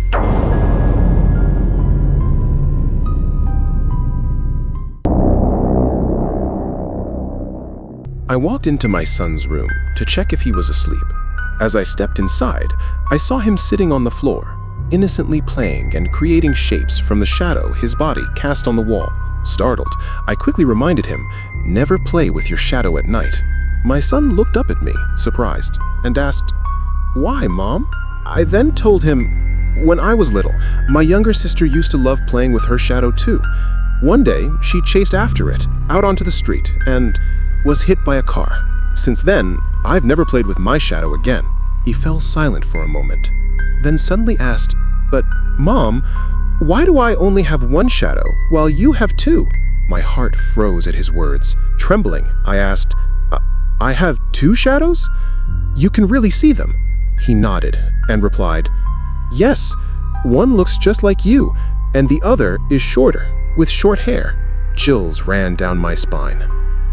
I walked into my son's room to check if he was asleep. As I stepped inside, I saw him sitting on the floor, innocently playing and creating shapes from the shadow his body cast on the wall. Startled, I quickly reminded him, "Never play with your shadow at night." My son looked up at me, surprised, and asked, "Why, Mom?" I then told him, "When I was little, my younger sister used to love playing with her shadow too. One day, she chased after it, out onto the street, and was hit by a car. Since then, I've never played with my shadow again." He fell silent for a moment, then suddenly asked, "But, Mom, why do I only have one shadow while you have two?" My heart froze at his words. Trembling, I asked, I have two shadows? You can really see them?" He nodded and replied, "Yes, one looks just like you, and the other is shorter, with short hair." Chills ran down my spine.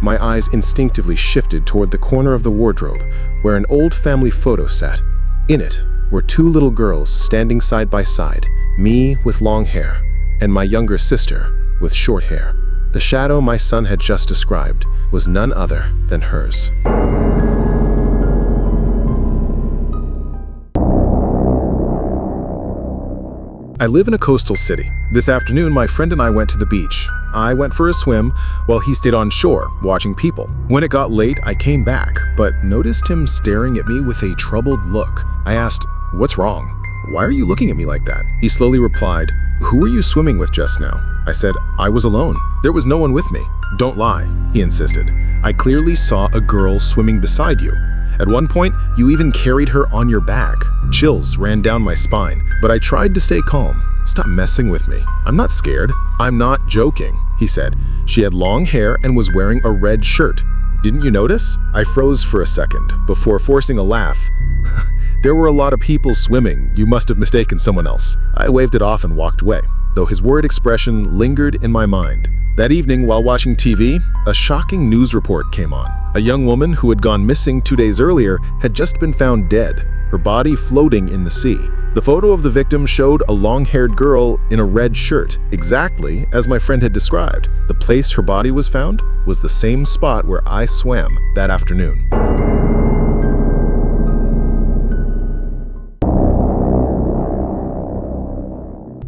My eyes instinctively shifted toward the corner of the wardrobe, where an old family photo sat. In it were two little girls standing side by side, me with long hair, and my younger sister with short hair. The shadow my son had just described was none other than hers. I live in a coastal city. This afternoon, my friend and I went to the beach. I went for a swim while he stayed on shore, watching people. When it got late, I came back, but noticed him staring at me with a troubled look. I asked, "What's wrong? Why are you looking at me like that?" He slowly replied, "Who were you swimming with just now?" I said, "I was alone. There was no one with me." "Don't lie," he insisted. "I clearly saw a girl swimming beside you. At one point, you even carried her on your back." Chills ran down my spine, but I tried to stay calm. "Stop messing with me. I'm not scared." "I'm not joking," he said. "She had long hair and was wearing a red shirt. Didn't you notice?" I froze for a second before forcing a laugh. "There were a lot of people swimming. You must have mistaken someone else." I waved it off and walked away, though his worried expression lingered in my mind. That evening, while watching TV, a shocking news report came on. A young woman who had gone missing 2 days earlier had just been found dead, her body floating in the sea. The photo of the victim showed a long-haired girl in a red shirt, exactly as my friend had described. The place her body was found was the same spot where I swam that afternoon.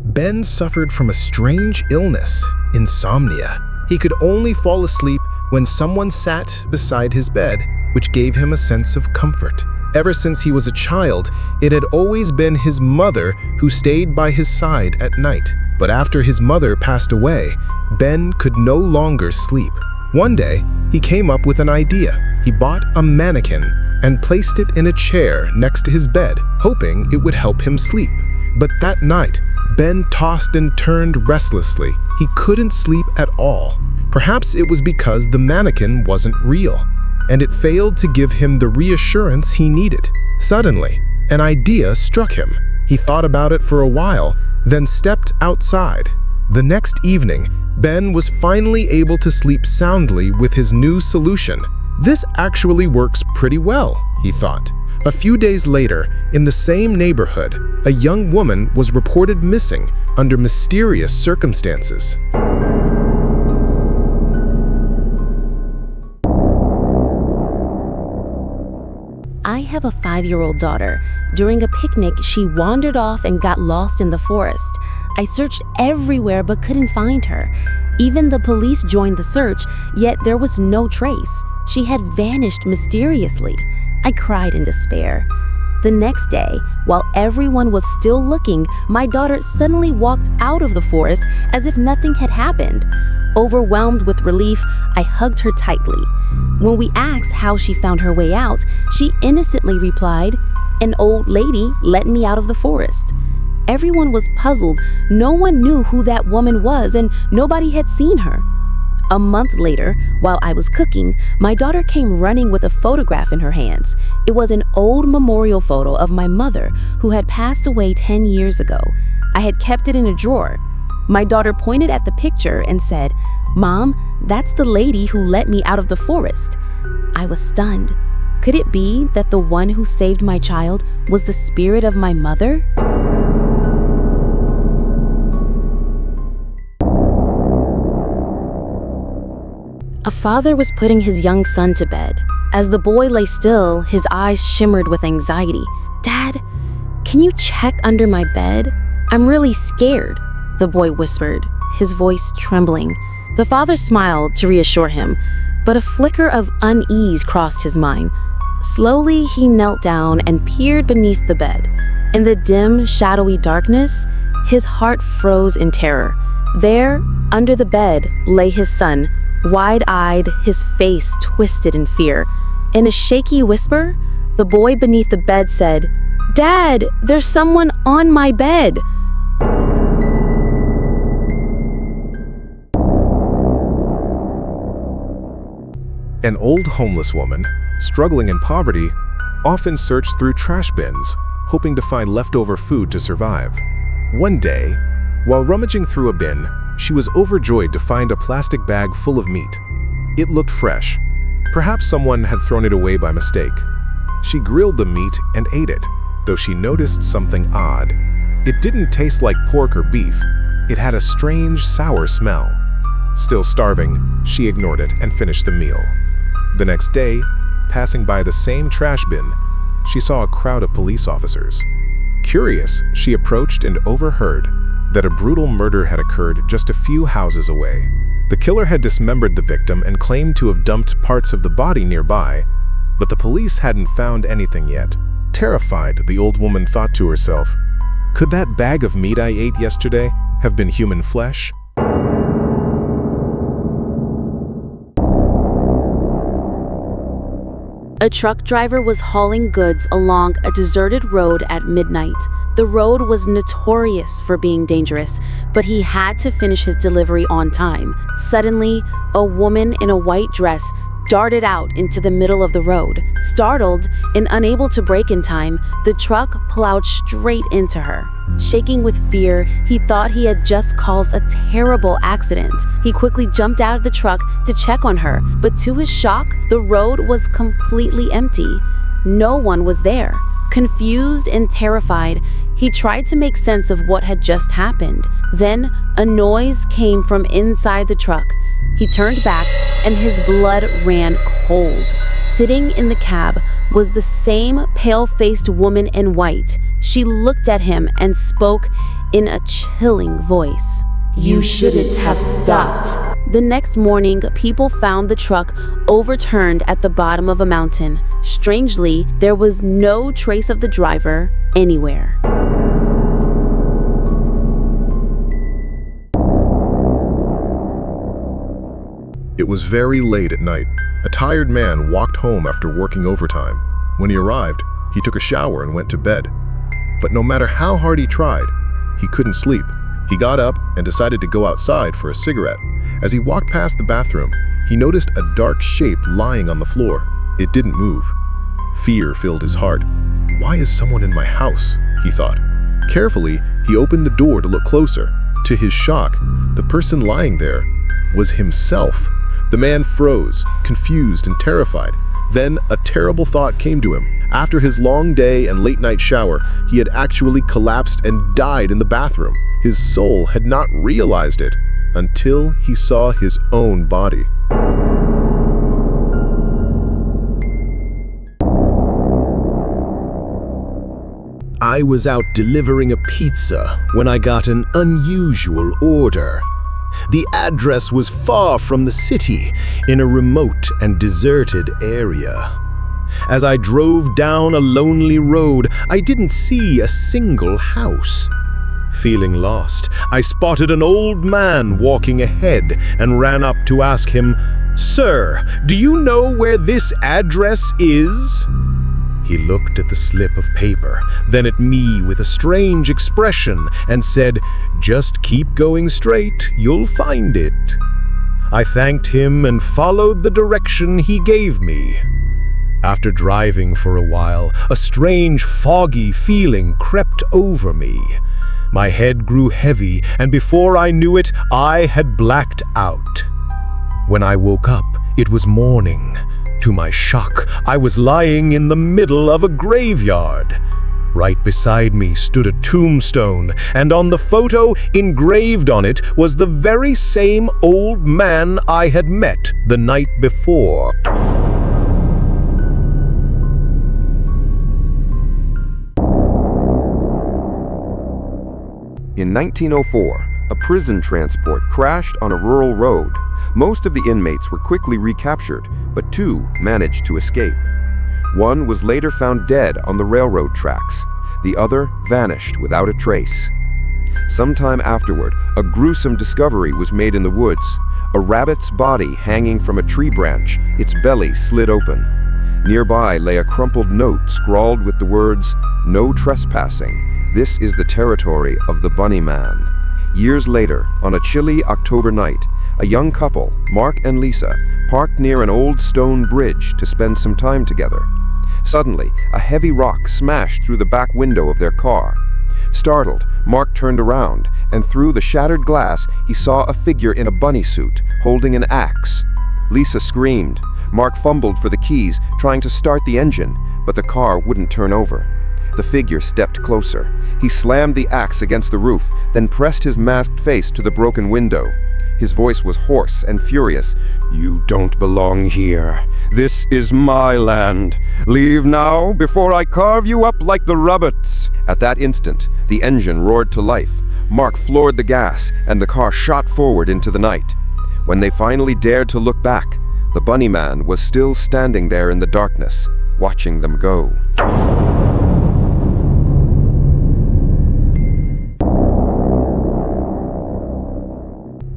Ben suffered from a strange illness, insomnia. He could only fall asleep when someone sat beside his bed, which gave him a sense of comfort. Ever since he was a child, it had always been his mother who stayed by his side at night. But after his mother passed away, Ben could no longer sleep. One day, he came up with an idea. He bought a mannequin and placed it in a chair next to his bed, hoping it would help him sleep. But that night, Ben tossed and turned restlessly. He couldn't sleep at all. Perhaps it was because the mannequin wasn't real, and it failed to give him the reassurance he needed. Suddenly, an idea struck him. He thought about it for a while, then stepped outside. The next evening, Ben was finally able to sleep soundly with his new solution. This actually works pretty well, he thought. A few days later, in the same neighborhood, a young woman was reported missing under mysterious circumstances. I have a 5-year-old daughter. During a picnic, she wandered off and got lost in the forest. I searched everywhere but couldn't find her. Even the police joined the search, yet there was no trace. She had vanished mysteriously. I cried in despair. The next day, while everyone was still looking, my daughter suddenly walked out of the forest as if nothing had happened. Overwhelmed with relief, I hugged her tightly. When we asked how she found her way out, she innocently replied, "An old lady let me out of the forest." Everyone was puzzled. No one knew who that woman was, and nobody had seen her. A month later, while I was cooking, my daughter came running with a photograph in her hands. It was an old memorial photo of my mother, who had passed away 10 years ago. I had kept it in a drawer. My daughter pointed at the picture and said, "Mom, that's the lady who let me out of the forest." I was stunned. Could it be that the one who saved my child was the spirit of my mother? A father was putting his young son to bed. As the boy lay still, his eyes shimmered with anxiety. "Dad, can you check under my bed? I'm really scared," the boy whispered, his voice trembling. The father smiled to reassure him, but a flicker of unease crossed his mind. Slowly, he knelt down and peered beneath the bed. In the dim, shadowy darkness, his heart froze in terror. There, under the bed, lay his son, wide-eyed, his face twisted in fear. In a shaky whisper, the boy beneath the bed said, "Dad, there's someone on my bed." An old homeless woman, struggling in poverty, often searched through trash bins, hoping to find leftover food to survive. One day, while rummaging through a bin, she was overjoyed to find a plastic bag full of meat. It looked fresh. Perhaps someone had thrown it away by mistake. She grilled the meat and ate it, though she noticed something odd. It didn't taste like pork or beef. It had a strange, sour smell. Still starving, she ignored it and finished the meal. The next day, passing by the same trash bin, she saw a crowd of police officers. Curious, she approached and overheard that a brutal murder had occurred just a few houses away. The killer had dismembered the victim and claimed to have dumped parts of the body nearby, but the police hadn't found anything yet. Terrified, the old woman thought to herself, "Could that bag of meat I ate yesterday have been human flesh?" A truck driver was hauling goods along a deserted road at midnight. The road was notorious for being dangerous, but he had to finish his delivery on time. Suddenly, a woman in a white dress darted out into the middle of the road. Startled and unable to brake in time, the truck plowed straight into her. Shaking with fear, he thought he had just caused a terrible accident. He quickly jumped out of the truck to check on her, but to his shock, the road was completely empty. No one was there. Confused and terrified, he tried to make sense of what had just happened. Then, a noise came from inside the truck. He turned back, and his blood ran cold. Sitting in the cab was the same pale-faced woman in white. She looked at him and spoke in a chilling voice. You shouldn't have stopped. The next morning, people found the truck overturned at the bottom of a mountain. Strangely, there was no trace of the driver anywhere. It was very late at night. A tired man walked home after working overtime. When he arrived, he took a shower and went to bed. But no matter how hard he tried, he couldn't sleep. He got up and decided to go outside for a cigarette. As he walked past the bathroom, he noticed a dark shape lying on the floor. It didn't move. Fear filled his heart. "Why is someone in my house?" he thought. Carefully, he opened the door to look closer. To his shock, the person lying there was himself. The man froze, confused and terrified. Then a terrible thought came to him. After his long day and late-night shower, he had actually collapsed and died in the bathroom. His soul had not realized it until he saw his own body. I was out delivering a pizza when I got an unusual order. The address was far from the city, in a remote and deserted area. As I drove down a lonely road, I didn't see a single house. Feeling lost, I spotted an old man walking ahead and ran up to ask him, "Sir, do you know where this address is?" He looked at the slip of paper, then at me with a strange expression and said, "Just keep going straight, you'll find it." I thanked him and followed the direction he gave me. After driving for a while, a strange, foggy feeling crept over me. My head grew heavy, and before I knew it, I had blacked out. When I woke up, it was morning. To my shock, I was lying in the middle of a graveyard. Right beside me stood a tombstone, and on the photo engraved on it was the very same old man I had met the night before. In 1904, a prison transport crashed on a rural road. Most of the inmates were quickly recaptured, but 2 managed to escape. One was later found dead on the railroad tracks. The other vanished without a trace. Sometime afterward, a gruesome discovery was made in the woods. A rabbit's body hanging from a tree branch, its belly slid open. Nearby lay a crumpled note scrawled with the words, "No trespassing. This is the territory of the Bunny Man." Years later, on a chilly October night, a young couple, Mark and Lisa, parked near an old stone bridge to spend some time together. Suddenly, a heavy rock smashed through the back window of their car. Startled, Mark turned around, and through the shattered glass, he saw a figure in a bunny suit, holding an axe. Lisa screamed. Mark fumbled for the keys, trying to start the engine, but the car wouldn't turn over. The figure stepped closer. He slammed the axe against the roof, then pressed his masked face to the broken window. His voice was hoarse and furious. "You don't belong here. This is my land. Leave now before I carve you up like the rabbits." At that instant, the engine roared to life. Mark floored the gas, and the car shot forward into the night. When they finally dared to look back, the Bunny Man was still standing there in the darkness, watching them go.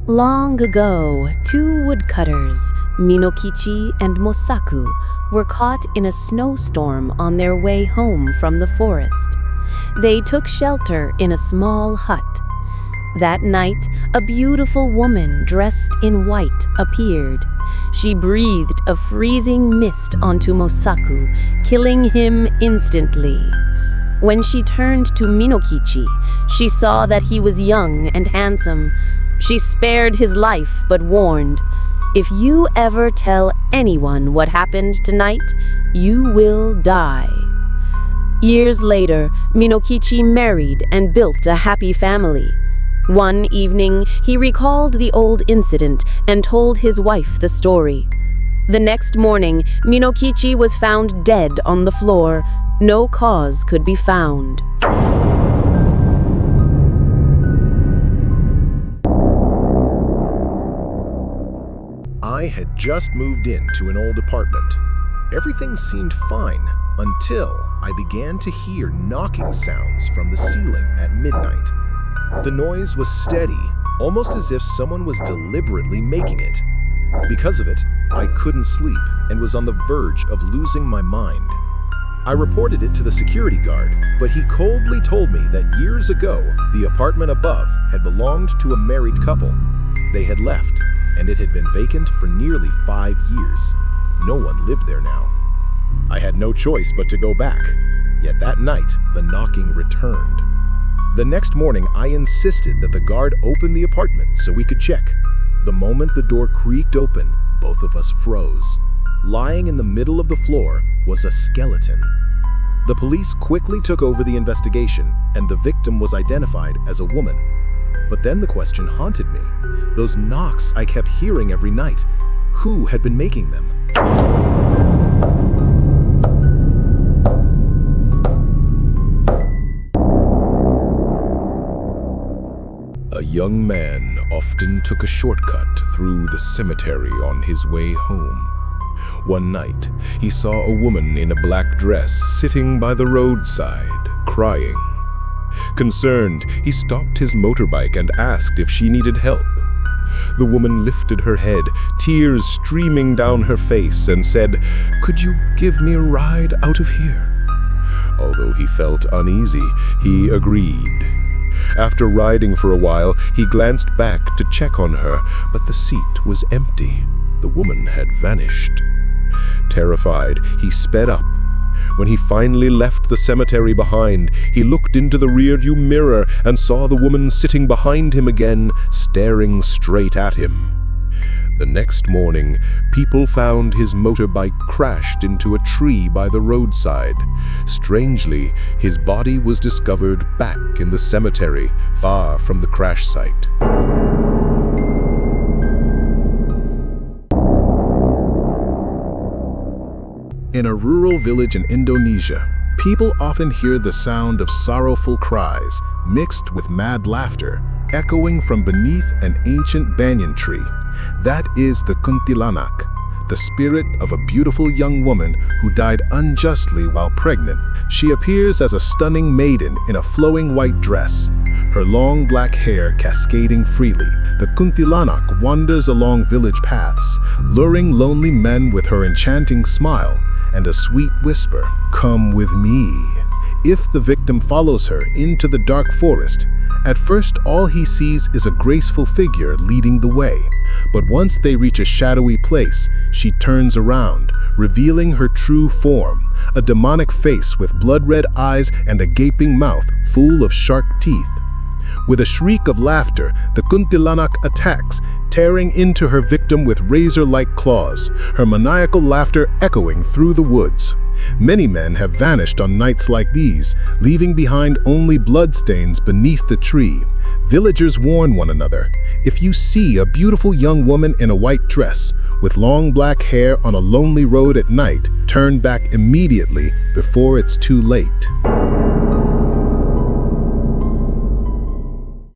Long ago, 2 woodcutters, Minokichi and Mosaku, were caught in a snowstorm on their way home from the forest. They took shelter in a small hut. That night, a beautiful woman dressed in white appeared. She breathed a freezing mist onto Mosaku, killing him instantly. When she turned to Minokichi, she saw that he was young and handsome. She spared his life, but warned, "If you ever tell anyone what happened tonight, you will die." Years later, Minokichi married and built a happy family. One evening, he recalled the old incident and told his wife the story. The next morning, Minokichi was found dead on the floor. No cause could be found. I had just moved into an old apartment. Everything seemed fine until I began to hear knocking sounds from the ceiling at midnight. The noise was steady, almost as if someone was deliberately making it. Because of it, I couldn't sleep and was on the verge of losing my mind. I reported it to the security guard, but he coldly told me that years ago, the apartment above had belonged to a married couple. They had left, and it had been vacant for nearly 5 years. No one lived there now. I had no choice but to go back, yet that night, the knocking returned. The next morning, I insisted that the guard open the apartment so we could check. The moment the door creaked open, both of us froze. Lying in the middle of the floor was a skeleton. The police quickly took over the investigation, and the victim was identified as a woman. But then the question haunted me. Those knocks I kept hearing every night. Who had been making them? A young man often took a shortcut through the cemetery on his way home. One night, he saw a woman in a black dress sitting by the roadside, crying. Concerned, he stopped his motorbike and asked if she needed help. The woman lifted her head, tears streaming down her face, and said, "Could you give me a ride out of here?" Although he felt uneasy, he agreed. After riding for a while, he glanced back to check on her, but the seat was empty. The woman had vanished. Terrified, he sped up. When he finally left the cemetery behind, he looked into the rearview mirror and saw the woman sitting behind him again, staring straight at him. The next morning, people found his motorbike crashed into a tree by the roadside. Strangely, his body was discovered back in the cemetery, far from the crash site. In a rural village in Indonesia, people often hear the sound of sorrowful cries mixed with mad laughter, echoing from beneath an ancient banyan tree. That is the kuntilanak, the spirit of a beautiful young woman who died unjustly while pregnant. She appears as a stunning maiden in a flowing white dress, her long black hair cascading freely. The kuntilanak wanders along village paths, luring lonely men with her enchanting smile and a sweet whisper, "Come with me." If the victim follows her into the dark forest, at first all he sees is a graceful figure leading the way. But once they reach a shadowy place, she turns around, revealing her true form, a demonic face with blood-red eyes and a gaping mouth full of sharp teeth. With a shriek of laughter, the kuntilanak attacks, tearing into her victim with razor-like claws, her maniacal laughter echoing through the woods. Many men have vanished on nights like these, leaving behind only bloodstains beneath the tree. Villagers warn one another, if you see a beautiful young woman in a white dress, with long black hair on a lonely road at night, turn back immediately before it's too late.